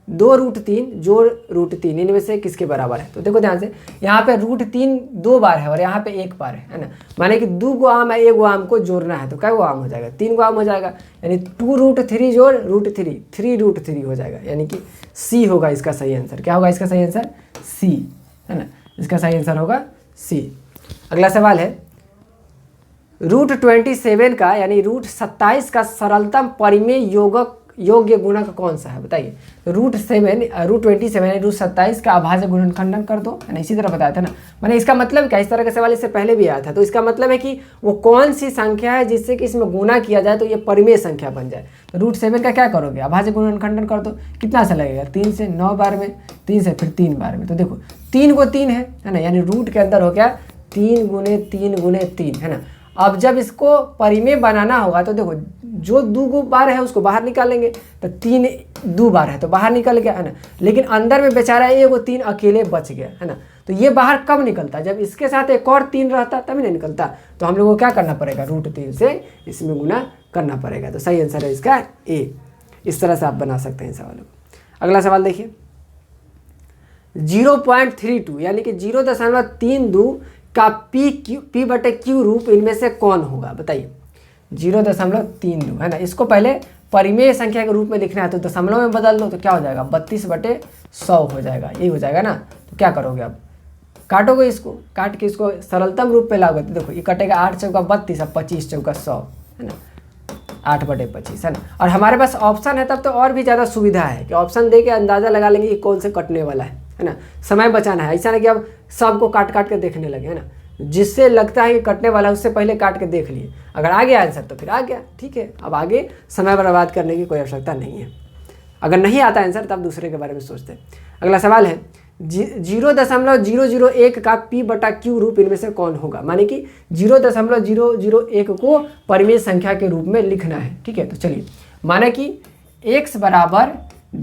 2√3 जोड़ √3 इनमें से किसके बराबर है। तो देखो ध्यान से, यहाँ पे √3 2 बार है और यहाँ पे 1 बार है ना। माने कि 2 गो आम है, 1 गो आम को जोड़ना है, तो क्या गो आम हो जाएगा, 3 गो आम हो जाएगा, यानी 2√3 जोड़ √3 3√3 हो जाएगा, यानी कि सी होगा इसका सही आंसर। क्या होगा इसका सही आंसर, सी, है ना। इसका सही आंसर होगा सी। अगला सवाल है √27 का यानी √27 का सरलतम परिमेय योग्य गुणक कौन सा है बताइए। √27 यानी √27 का अभाज्य गुणनखंडन कर दो, है ना, इसी तरह बताया था ना। मैंने इसका मतलब क्या, इस तरह का सवाल इससे पहले भी आया था। तो इसका मतलब है कि वो कौन सी संख्या है जिससे कि इसमें गुणा किया जाए तो ये परिमेय संख्या बन जाए। तो √7 का क्या करोगे, अभाज्य गुणनखंडन कर दो। कितना सा लगेगा, 3 से 9 बार में, 3 से फिर 3 बार में। तो देखो 3 को 3 है ना, यानी रूट के अंदर हो गया 3 गुने 3 गुने 3, है ना। अब जब इसको परिमेय बनाना होगा तो देखो जो 2 बार है उसको बाहर निकालेंगे, तो 3 2 बार है तो बाहर निकल गया, है ना। लेकिन अंदर में बेचारा एगो 3 अकेले बच गया, है ना। तो ये बाहर कब निकलता, जब इसके साथ एक और 3 रहता तभी नहीं निकलता। तो हम लोग को क्या करना पड़ेगा, √3 से इसमें गुना करना पड़ेगा। तो सही आंसर है इसका ए। इस तरह से आप बना सकते हैं सवालों को। अगला सवाल देखिए, 0.32 यानी कि 0.32 का P/Q रूप इनमें से कौन होगा बताइए। 0.32 है ना, इसको पहले परिमेय संख्या के रूप में लिखना है तो दशमलव में बदल दो तो क्या हो जाएगा, 32/100 हो जाएगा, यही हो जाएगा ना। तो क्या करोगे, अब काटोगे, इसको काट के इसको सरलतम रूप पे लाओगे तो देखो ये कटेगा 8 चौका 32 और 25 चौका 100, है ना, 8/25, है ना। और हमारे पास ऑप्शन है तब तो और भी ज़्यादा सुविधा है कि ऑप्शन दे के अंदाज़ा लगा लेंगे कि कौन से कटने वाला है ना। समय बचाना है, ऐसा नहीं कि अब सबको काट काट के देखने लगे, है ना। जिससे लगता है कि कटने वाला है उससे पहले काट के देख लिए, अगर आ गया आंसर तो फिर आ गया, ठीक है। अब आगे समय बर्बाद करने की कोई आवश्यकता नहीं है। अगर नहीं आता आंसर तब दूसरे के बारे में सोचते हैं। अगला सवाल है 0.001 का P/Q रूप इनमें से कौन होगा, माने कि 0.001 को परिमेय संख्या के रूप में लिखना है, ठीक है। तो चलिए माने कि x बराबर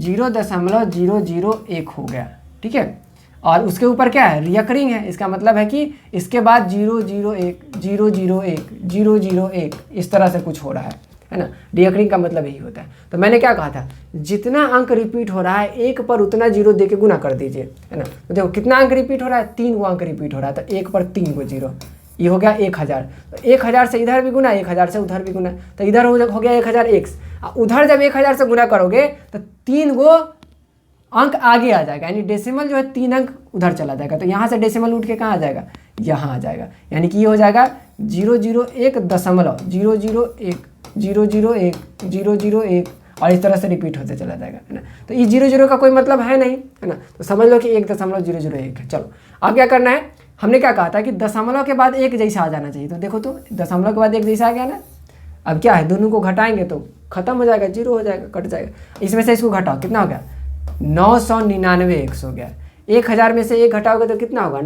0.001 हो गया, ठीक है। और उसके ऊपर क्या है, रिकरिंग है, इसका मतलब है कि इसके बाद 001 001 001 इस तरह से कुछ हो रहा है ना। रिकरिंग का मतलब यही होता है। तो मैंने क्या कहा था, जितना अंक रिपीट हो रहा है 1 पर उतना 0 दे के गुना कर दीजिए, है ना। तो देखो कितना अंक रिपीट हो रहा है, 3 अंक रिपीट हो रहा है, तो 1 पर 3 को 0, ये हो गया 1000। तो 1000 से इधर भी गुना, 1000 से उधर भी गुना, तो इधर हो गया 1000x। उधर जब 1000 से गुना करोगे तो 3 गो अंक आगे आ जाएगा, यानी डेसिमल जो है 3 अंक उधर चला जाएगा। तो यहाँ से डेसिमल उठ के कहाँ आ जाएगा, यहाँ आ जाएगा, यानी कि ये हो जाएगा 001.001 और इस तरह से रिपीट होते चला जाएगा, है ना। तो ये 00 का कोई मतलब है नहीं, है ना। तो समझ लो कि 1.001 है। चलो अब क्या करना है, हमने क्या कहा था कि दशमलव के बाद 1 जैसा आ जाना चाहिए। तो देखो तो दशमलव के बाद 1 जैसा आ गया ना। अब क्या है, दोनों को घटाएंगे तो खत्म हो जाएगा, 0 हो जाएगा, कट जाएगा। इसमें से इसको घटाओ, कितना हो गया, 999x हो गया। 1000 में से 1 घटाओगे तो कितना होगा,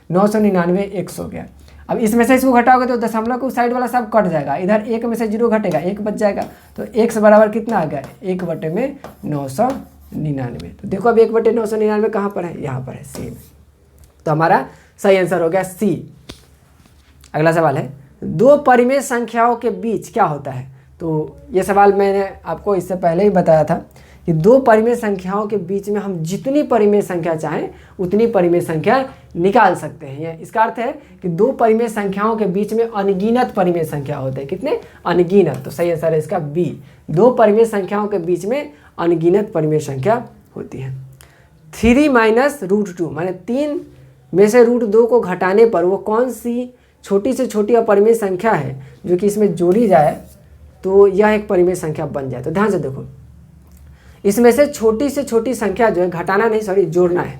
999 x हो गया। अब इसमें से इसको घटाओगे तो दशमलव को साइड वाला सब कट जाएगा, इधर 1 में से 0 घटेगा, 1 बच जाएगा। तो x बराबर कितना आ गया, 1/999। तो देखो अब 1/999 कहाँ पर है, यहाँ पर है, सी में। तो हमारा सही आंसर हो गया सी। अगला सवाल है, 2 परिमेय संख्याओं के बीच क्या होता है। तो ये सवाल मैंने आपको इससे पहले ही बताया था कि 2 परिमेय संख्याओं के बीच में हम जितनी परिमेय संख्या चाहें उतनी परिमेय संख्या निकाल सकते हैं। इसका अर्थ है कि 2 परिमेय संख्याओं के बीच में अनगिनत परिमेय संख्या होते हैं, कितने, अनगिनत। तो सही आंसर है इसका बी, 2 परिमेय संख्याओं के बीच में अनगिनत परिमेय संख्या होती है। 3 - √2 माने 3 में से √2 को घटाने पर वो कौन सी छोटी से छोटी अपरिमेय संख्या है जो कि इसमें जोड़ी जाए तो यह एक परिमेय संख्या बन जाए। तो ध्यान से देखो, इसमें से छोटी संख्या जो है, घटाना नहीं सॉरी जोड़ना है,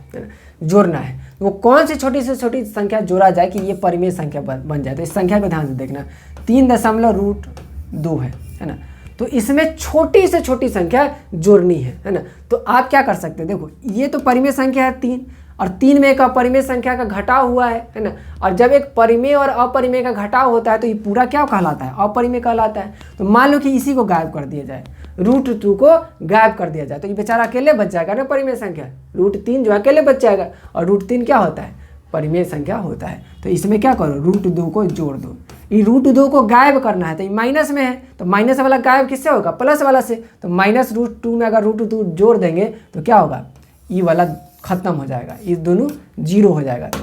जोड़ना है। वो कौन सी छोटी से छोटी संख्या जोड़ा जाए कि ये परिमेय संख्या बन जाए। तो इस संख्या को ध्यान से देखना, 3.2 है ना। तो इसमें छोटी से छोटी संख्या जोड़नी है ना। तो आप क्या कर सकते हैं, देखो ये तो परिमेय संख्या है 3 और 3 में एक अपरिमेय संख्या का घटाव हुआ है ना। और जब एक परिमेय और अपरिमेय का घटाव होता है तो ये पूरा क्या कहलाता है, अपरिमेय कहलाता है। तो मान लो कि इसी को गायब कर दिया जाए, √2 को गायब कर दिया जाए तो ये बेचारा अकेले बच जाएगा ना परिमेय संख्या, √3 जो अकेले बच जाएगा। और √3 क्या होता है, परिमेय संख्या होता है। तो इसमें क्या करो, √2 को जोड़ दो। ये √2 को गायब करना है तो ये माइनस में है, तो माइनस वाला गायब किससे होगा, प्लस वाला से। तो -√2 में अगर √2 जोड़ देंगे तो क्या होगा, ये वाला खत्म हो जाएगा, ये दोनों 0 हो जाएगा, तो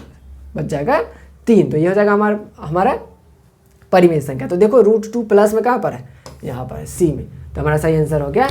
बच जाएगा 3। तो ये हो जाएगा हमारा परिमेय संख्या। तो देखो √2 प्लस में कहाँ पर है, यहाँ पर है, सी में। तो हमारा सही आंसर हो गया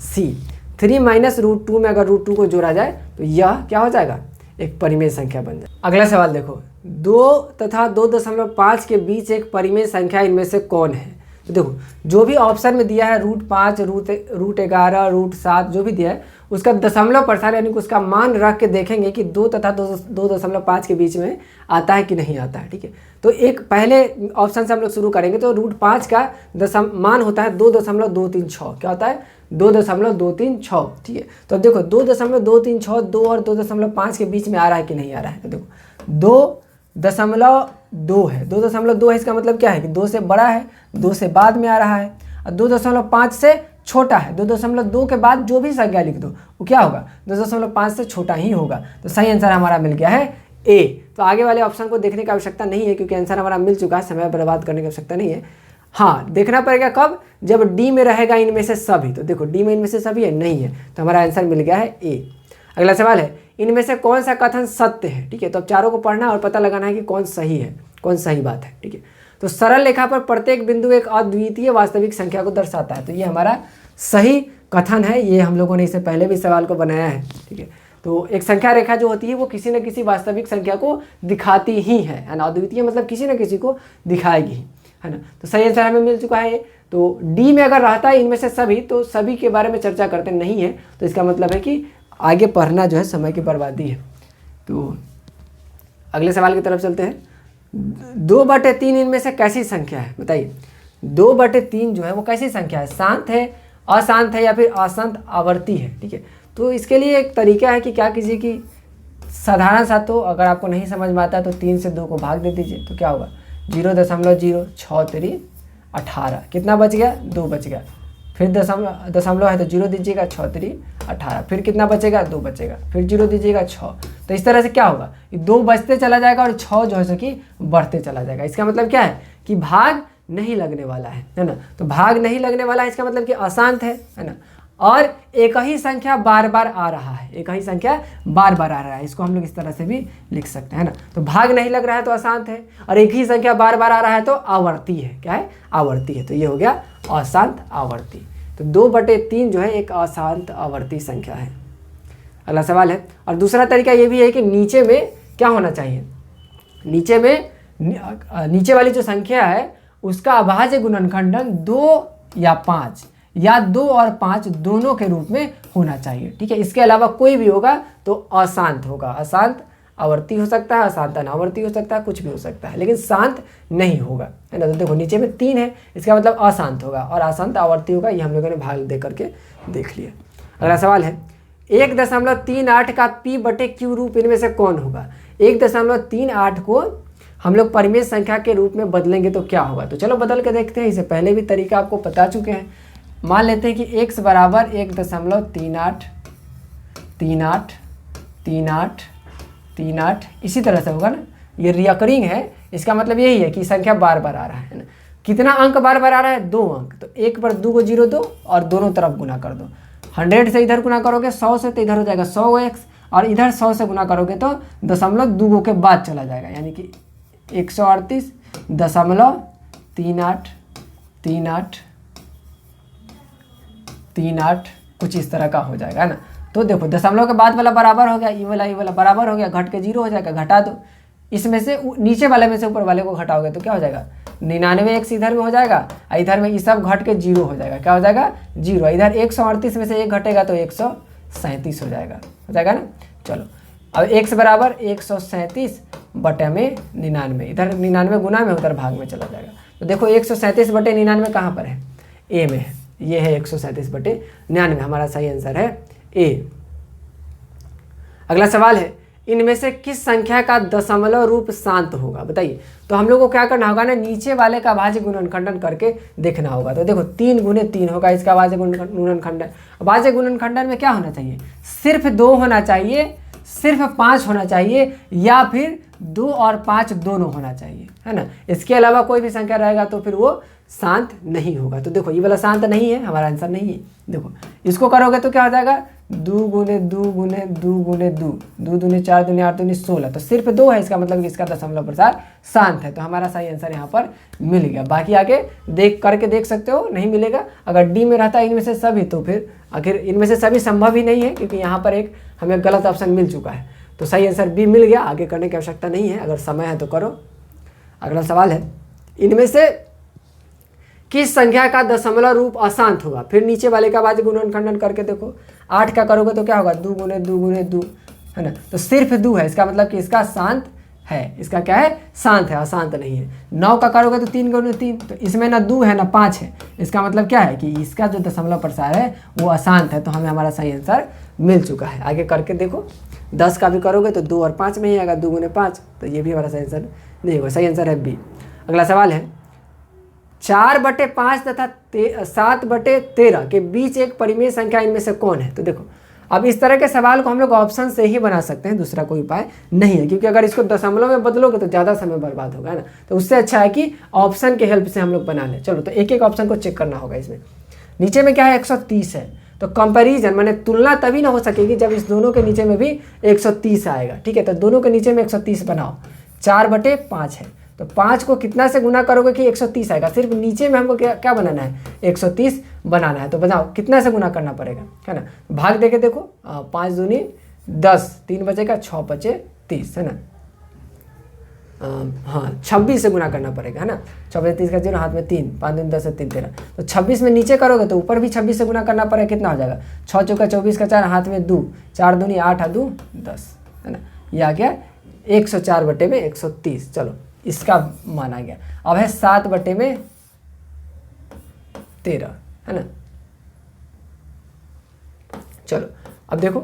सी। 3 - √2 में अगर √2 को जोड़ा जाए तो यह क्या हो जाएगा, एक परिमेय संख्या बन जाए। अगला सवाल देखो, 2 तथा 2.5 के बीच एक परिमेय संख्या इनमें से कौन है? तो देखो जो भी ऑप्शन में दिया है √5, √11, √7 जो भी दिया है उसका दशमलव प्रसार यानी कि उसका मान रख के देखेंगे कि 2 तथा 2.5 के बीच में आता है कि नहीं आता है। ठीक है, तो एक पहले ऑप्शन से हम लोग शुरू करेंगे। तो √5 का मान होता है 2.236। क्या होता है? 2.236। ठीक है, तो अब देखो 2.236 2 और 2.5 के बीच में आ रहा है कि नहीं आ रहा है? तो देखो 2.2 है, 2.2 है, इसका मतलब क्या है कि 2 से बड़ा है, 2 से बाद में आ रहा है, और 2.5 से छोटा है। 2.2 के बाद जो भी संख्या लिख दो वो क्या होगा? 2.5 से छोटा ही होगा। तो सही आंसर हमारा मिल गया है ए। तो आगे वाले ऑप्शन को देखने की आवश्यकता नहीं है क्योंकि आंसर हमारा मिल चुका है, समय बर्बाद करने की आवश्यकता नहीं है। हाँ, देखना पड़ेगा कब? जब डी में रहेगा इनमें से सभी। तो देखो डी में इनमें से सभी है, नहीं है, तो हमारा आंसर मिल गया है ए। अगला सवाल है, इनमें से कौन सा कथन सत्य है? ठीक है, तो अब चारों को पढ़ना और पता लगाना है कि कौन सही है, कौन सही बात है। ठीक है, तो सरल रेखा पर प्रत्येक बिंदु एक अद्वितीय वास्तविक संख्या को दर्शाता है। तो ये हमारा सही कथन है, ये हम लोगों ने इससे पहले भी सवाल को बनाया है। ठीक है, तो एक संख्या रेखा जो होती है वो किसी न किसी वास्तविक संख्या को दिखाती ही है ना। अद्वितीय मतलब किसी न किसी को दिखाएगी, है ना। तो सही आंसर हमें मिल चुका है। तो डी में अगर रहता है इनमें से सभी, तो सभी के बारे में चर्चा करते नहीं है, तो इसका मतलब है कि आगे पढ़ना जो है समय की बर्बादी है। तो अगले सवाल की तरफ चलते हैं। 2/3 इनमें से कैसी संख्या है? बताइए, 2/3 जो है वो कैसी संख्या है? शांत है, अशांत है, या फिर अशांत आवर्ती है? ठीक है, तो इसके लिए एक तरीका है कि क्या कीजिए कि साधारण सा, तो अगर आपको नहीं समझ में आता तो 3 से 2 को भाग दे दीजिए, तो क्या होगा? 0.06 18। कितना बच गया? 2 बच गया। फिर दशमलव है तो 0 दीजिएगा, 6 18। फिर कितना बचेगा? 2 बचेगा। फिर 0 दीजिएगा, 6। तो इस तरह से क्या होगा? 2 बचते चला जाएगा और 6 जो है सो कि बढ़ते चला जाएगा। इसका मतलब क्या है कि भाग नहीं लगने वाला है ना। तो भाग नहीं लगने वाला है, इसका मतलब कि अशांत है ना। और एक ही संख्या बार बार आ रहा है, एक ही संख्या बार बार आ रहा है, इसको हम लोग इस तरह से भी लिख सकते हैं ना। तो भाग नहीं लग रहा है तो अशांत है, और एक ही संख्या बार बार आ रहा है तो आवर्ती है। क्या है? आवर्ती है। तो ये हो गया अशांत आवर्ती। तो 2/3 जो है एक अशांत आवर्ती संख्या है। अगला सवाल है, और दूसरा तरीका ये भी है कि नीचे में क्या होना चाहिए? नीचे वाली जो संख्या है उसका अभाज्य गुणनखंडन 2 या 5 या 2 और 5 दोनों के रूप में होना चाहिए। ठीक है, इसके अलावा कोई भी होगा तो अशांत होगा। अशांत आवर्ती हो सकता है, अशांत अनावर्ती हो सकता है, कुछ भी हो सकता है, लेकिन शांत नहीं होगा, है ना। तो देखो नीचे में 3 है, इसका मतलब अशांत होगा, और अशांत आवर्ती होगा। ये हम लोगों ने भाग दे करके देख लिया। अगला सवाल है, 1.38 का p/q रूप इनमें से कौन होगा? 1.38 को हम लोग परिमेय संख्या के रूप में बदलेंगे तो क्या होगा? तो चलो बदल के देखते हैं। इससे पहले भी तरीका आपको बता चुके हैं। मान लेते हैं कि x बराबर 1.38383838 इसी तरह से होगा ना। ये रिकरिंग है, इसका मतलब यही है कि संख्या बार बार आ रहा है ना। कितना अंक बार बार आ रहा है? 2 अंक। तो 1 पर 2 को 0 दो और दोनों तरफ गुना कर दो। 100 से इधर गुना करोगे 100 से, तो इधर हो जाएगा 100x, और इधर 100 से गुना करोगे तो 0.2 के बाद चला जाएगा, यानी कि 138.3838 कुछ इस तरह का हो जाएगा ना। तो देखो दशमलव के बाद वाला बराबर हो गया, ये वाला बराबर हो गया, घट के 0 हो जाएगा। घटा दो, इसमें से नीचे वाले में से ऊपर वाले को घटाओगे तो क्या हो जाएगा? 99x इधर में हो जाएगा, और इधर में ये सब घट के 0 हो जाएगा। क्या हो जाएगा? 0। इधर 138 में से 1 घटेगा तो 137 हो जाएगा ना। चलो अब x बराबर 137/99, इधर 99 गुना में, उधर भाग में चला जाएगा। तो देखो 137/99 कहाँ पर है? ए में है। ये है 137/99, हमारा सही आंसर है ए। अगला सवाल है, इनमें से किस संख्या का दशमलव रूप शांत होगा? बताइए। तो हम लोग को क्या करना होगा ना, नीचे वाले का अभाज्य गुणनखंडन करके देखना होगा। तो देखो 3 × 3 होगा इसका अभाज्य गुणनखंडन। अभाज्य गुणनखंडन में क्या होना चाहिए? सिर्फ 2 होना चाहिए, सिर्फ 5 होना चाहिए, या फिर 2 और 5 दोनों होना चाहिए, है ना। इसके अलावा कोई भी संख्या रहेगा तो फिर वो शांत नहीं होगा। तो देखो ये वाला शांत नहीं है, हमारा आंसर नहीं है। देखो इसको करोगे तो क्या हो जाएगा? 2 × 2 × 2 × 2, 2 दूनी 4 दूनी 8 दूनी 16। तो सिर्फ 2 है, इसका मतलब कि इसका दशमलव प्रसार शांत है। तो हमारा सही आंसर यहाँ पर मिल गया। बाकी आगे देख सकते हो, नहीं मिलेगा। अगर डी में रहता है इनमें से सभी, तो फिर आखिर इनमें से सभी संभव ही नहीं है, क्योंकि यहाँ पर एक हमें गलत ऑप्शन मिल चुका है। तो सही आंसर बी मिल गया, आगे करने की आवश्यकता नहीं है, अगर समय है तो करो। अगला सवाल है, इनमें से किस संख्या का दशमलव रूप अशांत होगा? फिर नीचे वाले का बाजी गुणनखंडन करके देखो। 8 का करोगे तो क्या होगा? 2 गुने 2 गुने 2, है ना। तो सिर्फ 2 है, इसका मतलब कि इसका शांत है, इसका क्या है? शांत है, अशांत नहीं है। 9 का करोगे तो 3 गुने 3, तो इसमें ना 2 है ना 5 है, इसका मतलब क्या है कि इसका जो दशमलव प्रसार है वो अशांत है, तो हमें हमारा सही आंसर मिल चुका है। आगे करके देखो, 10 का भी करोगे तो 2 और 5 में ही आएगा, 2 गुने 5, तो ये भी हमारा सही आंसर नहीं होगा, सही आंसर है बी। अगला सवाल है, 4/5 तथा 7/13 के बीच एक परिमेय संख्या इनमें से कौन है? तो देखो, अब इस तरह के सवाल को हम लोग ऑप्शन से ही बना सकते हैं, दूसरा कोई उपाय नहीं है, क्योंकि अगर इसको दशमलव में बदलोगे तो ज़्यादा समय बर्बाद होगा ना, तो उससे अच्छा है कि ऑप्शन के हेल्प से हम लोग बना लें। चलो, तो एक एक ऑप्शन को चेक करना होगा। इसमें नीचे में क्या है? 130 है, तो कंपैरिजन माने तुलना तभी ना हो सकेगी जब इस दोनों के नीचे में भी 130 आएगा, ठीक है। तो दोनों के नीचे में 130 बनाओ, 4/5 है, तो 5 को कितना से गुना करोगे कि 130 आएगा? सिर्फ नीचे में हमको क्या बनाना है? 130 बनाना है, तो बताओ कितना से गुना करना पड़ेगा, है ना। भाग देके देखो, 5 दूनी 10, 3 बचेगा, 6 बचे 30, है ना। हाँ, 26 से गुना करना पड़ेगा, है ना। 6 बचे 30 का 0, हाथ में 3, 5 दूनी 10 से 3 13, तो 26 में नीचे करोगे तो ऊपर भी 26 से गुना करना पड़ेगा, कितना हो जाएगा? 6 चौका 24 का 4, हाथ में 2, 4 दूनी 8, 8 2 10, है ना। ये आ गया 104/130। चलो, इसका मान आ गया। अब है 7/13, है ना। चलो, अब देखो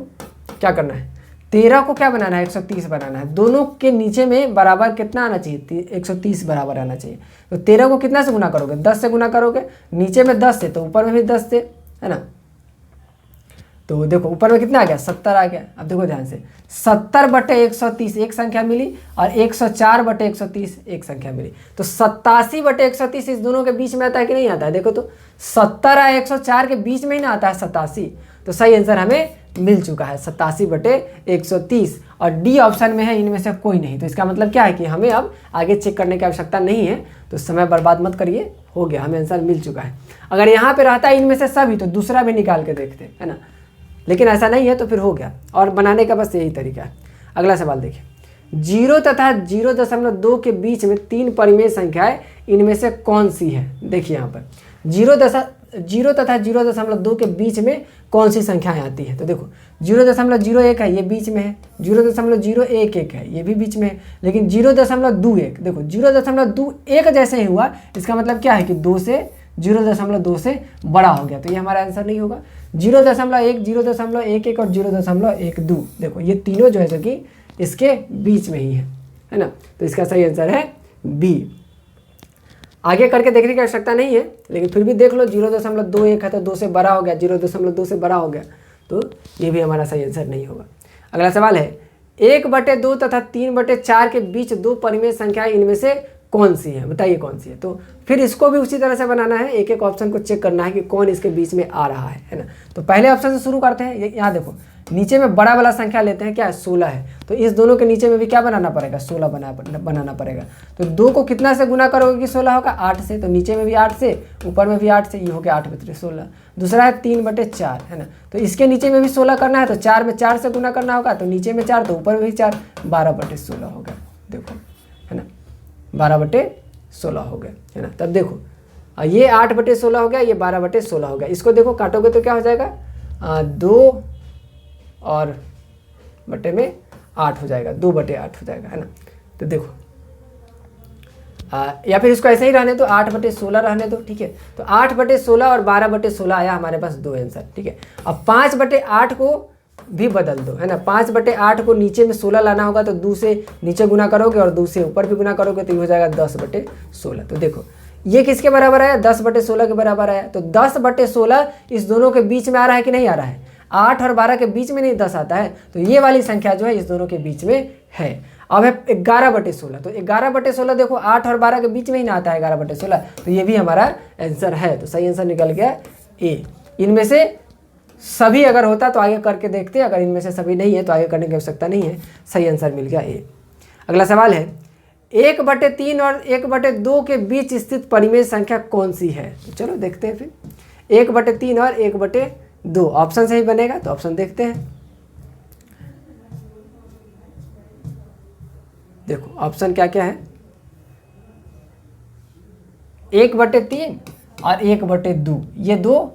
क्या करना है, 13 को क्या बनाना है? 130 बनाना है। दोनों के नीचे में बराबर कितना आना चाहिए? 130 बराबर आना चाहिए। तो 13 को कितना से गुना करोगे? 10 से गुना करोगे, नीचे में 10 से तो ऊपर में भी 10 से, है ना। तो देखो ऊपर में कितना आ गया? 70 आ गया। अब देखो ध्यान से, 70/130 एक संख्या मिली और 104/130 एक संख्या मिली, तो 87/130 इस दोनों के बीच में आता है कि नहीं आता है? देखो तो 70 और 104 के बीच में ही ना आता है 87, तो सही आंसर हमें मिल चुका है 87/130, और डी ऑप्शन में है इनमें से कोई नहीं। तो इसका मतलब क्या है कि हमें अब आगे चेक करने की आवश्यकता नहीं है, तो समय बर्बाद मत करिए, हो गया, हमें आंसर मिल चुका है। अगर यहाँ पे रहता है इनमें से सभी तो दूसरा भी निकाल के देखते, है ना, लेकिन ऐसा नहीं है तो फिर हो गया, और बनाने का बस यही तरीका है। अगला सवाल देखिए, 0 तथा 0.2 के बीच में 3 परिमेय संख्याएं इनमें से कौन सी है? देखिए यहाँ पर 0 तथा 0.2 के बीच में कौन सी संख्याएं आती है? तो देखो 0.01 है, ये बीच में है, 0.011 है, ये भी बीच में है, लेकिन 0.21, देखो 0.21 जैसे ही हुआ, इसका मतलब क्या है कि 2 से 0.2 से बड़ा हो गया, तो ये हमारा आंसर नहीं होगा। 0.1, 0.11 और 0.12, देखो ये तीनों जो है सो कि इसके बीच में ही है ना, तो इसका सही आंसर है बी। आगे करके देखने की आवश्यकता नहीं है, लेकिन फिर भी देख लो, 0.21 है तो 2 से बड़ा हो गया, 0.2 से बड़ा हो गया, तो ये भी हमारा सही आंसर नहीं होगा। अगला सवाल है, 1/2 तथा 3/4 के बीच 2 परिमेय संख्याएं इनमें से कौन सी है? बताइए कौन सी है। तो फिर इसको भी उसी तरह से बनाना है, एक एक ऑप्शन को चेक करना है कि कौन इसके बीच में आ रहा है ना। तो पहले ऑप्शन से शुरू करते हैं। यहाँ देखो, नीचे में बड़ा वाला संख्या लेते हैं, क्या है? 16 है, तो इस दोनों के नीचे में भी क्या बनाना पड़ेगा? 16 बनाना पड़ेगा। तो 2 को कितना से गुना करोगे कि 16 होगा? 8 से, तो नीचे में भी 8 से, ऊपर में भी 8 से, ये हो गया 8/16। दूसरा है 3/4, है ना, तो इसके नीचे में भी 16 करना है, तो 4 में 4 से गुना करना होगा, तो नीचे में 4 तो ऊपर में भी 4, 12/16 हो गया, देखो, है ना, 12/16 हो गया, है ना। तब देखो, ये 8/16 हो गया, ये 12/16 हो गया, इसको देखो काटोगे तो क्या हो जाएगा? 2 और बटे में 8 हो जाएगा, 2/8 हो जाएगा, है ना। तो देखो, या फिर इसको ऐसे ही रहने दो, 8/16 रहने दो, ठीक है। तो 8/16 और 12/16 आया हमारे पास 2 आंसर, ठीक है। अब 5/8 को भी बदल दो, है ना। 5/8 को नीचे में 16 लाना होगा, तो 2 से नीचे गुना करोगे और 2 से ऊपर भी गुना करोगे, तो ये हो जाएगा 10/16। तो देखो ये किसके बराबर आया? 10/16 के बराबर आया। तो 10/16 इस दोनों के बीच में आ रहा है कि नहीं आ रहा है? 8 और 12 के बीच में नहीं 10 आता है, तो ये वाली संख्या जो है इस दोनों के बीच में है। अब है 11/16, तो 11/16 देखो 8 और 12 के बीच में ही ना आता है 11/16, तो ये भी हमारा आंसर है। तो सही आंसर निकल गया ए। इनमें से सभी अगर होता तो आगे करके देखते, अगर इनमें से सभी नहीं है तो आगे करने की आवश्यकता नहीं है, सही आंसर मिल गया ए। अगला सवाल है, 1/3 और 1/2 के बीच स्थित परिमेय संख्या कौन सी है? तो चलो देखते हैं फिर, 1/3 और 1/2 ऑप्शन से ही बनेगा, तो ऑप्शन देखते हैं। देखो ऑप्शन क्या क्या है, 1/3 और 1/2, ये दो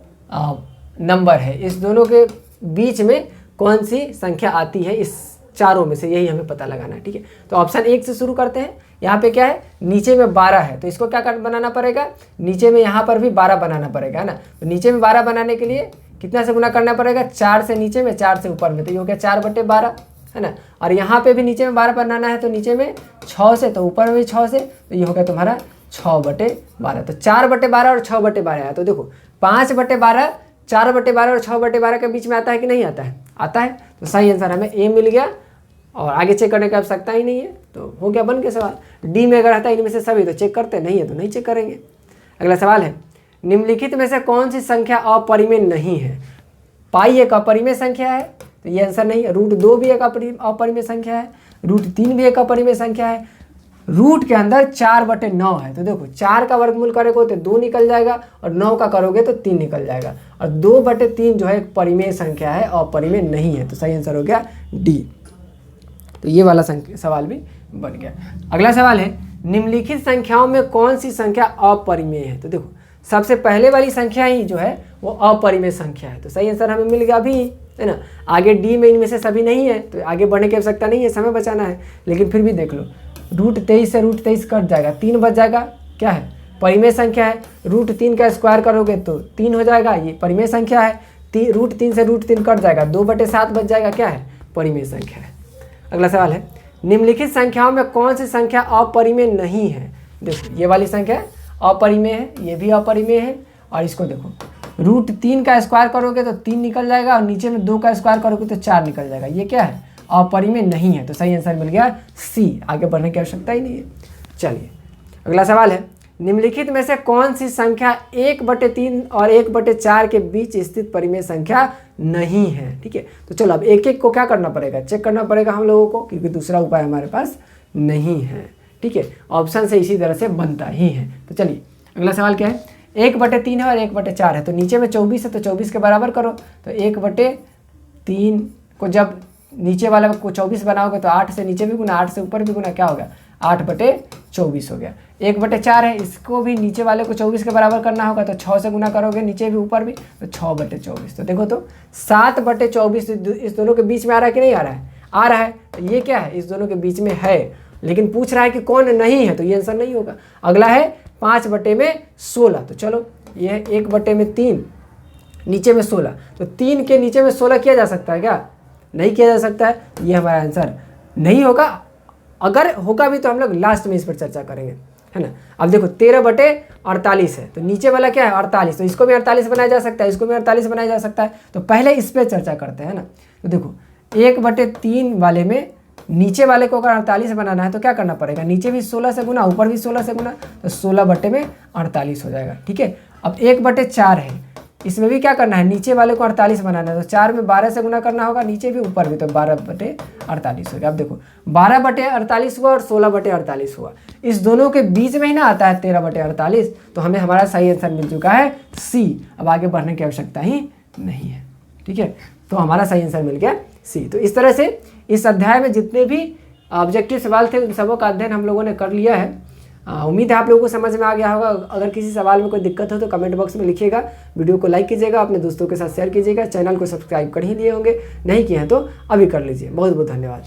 नंबर है। इस दोनों के बीच में कौन सी संख्या आती है इस चारों में से, यही हमें पता लगाना है। ठीक है, तो ऑप्शन 1 से शुरू करते हैं। यहाँ पे क्या है, नीचे में 12 है, तो इसको क्या बनाना पड़ेगा, नीचे में यहाँ पर भी 12 बनाना पड़ेगा, है ना। तो नीचे में 12 बनाने के लिए कितना से गुना करना पड़ेगा, 4 से नीचे में, 4 से ऊपर में, तो ये हो गया 4/12, है ना। और यहाँ पे भी नीचे में 12 बनाना है, तो नीचे में 6 से, तो ऊपर में भी 6 से, तो ये हो गया तुम्हारा 6/12। तो 4/12 और 6/12 है। तो देखो 5/12, 4/12 और 6/12 के बीच में आता है कि नहीं आता है, आता है। तो सही आंसर हमें ए मिल गया और आगे चेक करने की आवश्यकता ही नहीं है। तो हो गया बन के सवाल। डी में अगर आता है इनमें से सभी तो चेक करते, नहीं है तो नहीं चेक करेंगे। अगला सवाल है, निम्नलिखित में से कौन सी संख्या अपरिमेय नहीं है। पाई एक अपरिमेय संख्या है, तो ये आंसर नहीं है। √2 भी एक अपरिमेय संख्या है, √3 भी एक अपरिमेय संख्या है, रूट के अंदर 4/9 है। तो देखो 4 का वर्गमूल करोगे तो 2 निकल जाएगा और 9 का करोगे तो 3 निकल जाएगा, और 2/3 जो है एक परिमेय संख्या है, अपरिमेय नहीं है। तो सही आंसर हो गया डी। तो ये वाला सवाल भी बन गया। अगला सवाल है, निम्नलिखित संख्याओं में कौन सी संख्या अपरिमेय है। तो देखो सबसे पहले वाली संख्या ही जो है वो अपरिमेय संख्या है, तो सही आंसर हमें मिल गया अभी, है ना। आगे डी में इनमें से सभी नहीं है, तो आगे बढ़ने की आवश्यकता नहीं है, समय बचाना है। लेकिन फिर भी देख लो, √23 से √23 कट जाएगा, 3 बच जाएगा, क्या है, परिमेय संख्या है। √3 का स्क्वायर करोगे तो 3 हो जाएगा, ये परिमेय संख्या है। √3 से √3 कट जाएगा, 2/7 बच जाएगा, क्या है, परिमेय संख्या है। अगला सवाल है, निम्नलिखित संख्याओं में कौन सी संख्या अपरिमेय नहीं है। देखो ये वाली संख्या अपरिमेय है, ये भी अपरिमेय है, और इसको देखो √3 का स्क्वायर करोगे तो 3 निकल जाएगा, और नीचे में 2 का स्क्वायर करोगे तो 4 निकल जाएगा, ये क्या है, अपरिमेय नहीं है। तो सही आंसर मिल गया सी, आगे बढ़ने की आवश्यकता ही नहीं है। चलिए अगला सवाल है, निम्नलिखित में से कौन सी संख्या 1/3 और 1/4 के बीच स्थित परिमेय संख्या नहीं है। ठीक है, तो चलो अब एक एक को क्या करना पड़ेगा, चेक करना पड़ेगा हम लोगों को, क्योंकि दूसरा उपाय हमारे पास नहीं है। ठीक है, ऑप्शन से इसी तरह से बनता ही है। तो चलिए अगला सवाल क्या है, 1/3 है और 1/4 है, तो नीचे में 24 है, तो 24 के बराबर करो। तो 1/3 को जब नीचे वाला को 24 बनाओगे तो 8 से नीचे भी गुना, 8 से ऊपर भी गुना, क्या हो गया, 8/24 हो गया। 1/4 है, इसको भी नीचे वाले को 24 के बराबर करना होगा, तो 6 से गुना करोगे, नीचे भी ऊपर भी, तो 6/24। तो देखो तो 7/24 इस दोनों के बीच में आ रहा है कि नहीं आ रहा है, आ रहा है। तो ये क्या है, इस दोनों के बीच में है, लेकिन पूछ रहा है कि कौन नहीं है, तो ये आंसर नहीं होगा। अगला है 5/16, तो चलो ये है 1/3, नीचे में 16, तो 3 के नीचे में 16 किया जा सकता है क्या, नहीं किया जा सकता है, ये हमारा आंसर नहीं होगा। अगर होगा भी तो हम लोग लास्ट में इस पर चर्चा करेंगे, है ना। अब देखो 13/48 है, तो नीचे वाला क्या है 48, तो इसको भी 48 बनाया जा सकता है, इसको भी 48 बनाया जा सकता है। तो पहले इस पर चर्चा करते हैं ना। तो देखो 1/3 वाले में नीचे वाले को अगर 48 बनाना है तो क्या करना पड़ेगा, नीचे भी 16 से गुना, ऊपर भी 16 से गुना, तो 16/48 हो जाएगा। ठीक है, अब 1/4 है, इसमें भी क्या करना है, नीचे वाले को 48 बनाना है, तो 4 में 12 से गुना करना होगा, नीचे भी ऊपर भी, तो 12/48 हो गया। अब देखो 12/48 हुआ और 16/48 हुआ, इस दोनों के बीच में ही ना आता है 13/48, तो हमें हमारा सही आंसर मिल चुका है सी। अब आगे बढ़ने की आवश्यकता ही नहीं है। ठीक है, तो हमारा सही आंसर मिल गया सी। तो इस तरह से इस अध्याय में जितने भी ऑब्जेक्टिव सवाल थे उन सबों का अध्ययन हम लोगों ने कर लिया है। उम्मीद है आप लोगों को समझ में आ गया होगा। अगर किसी सवाल में कोई दिक्कत हो तो कमेंट बॉक्स में लिखिएगा, वीडियो को लाइक कीजिएगा, अपने दोस्तों के साथ शेयर कीजिएगा, चैनल को सब्सक्राइब कर ही लिए होंगे, नहीं किए हैं तो अभी कर लीजिए। बहुत बहुत धन्यवाद।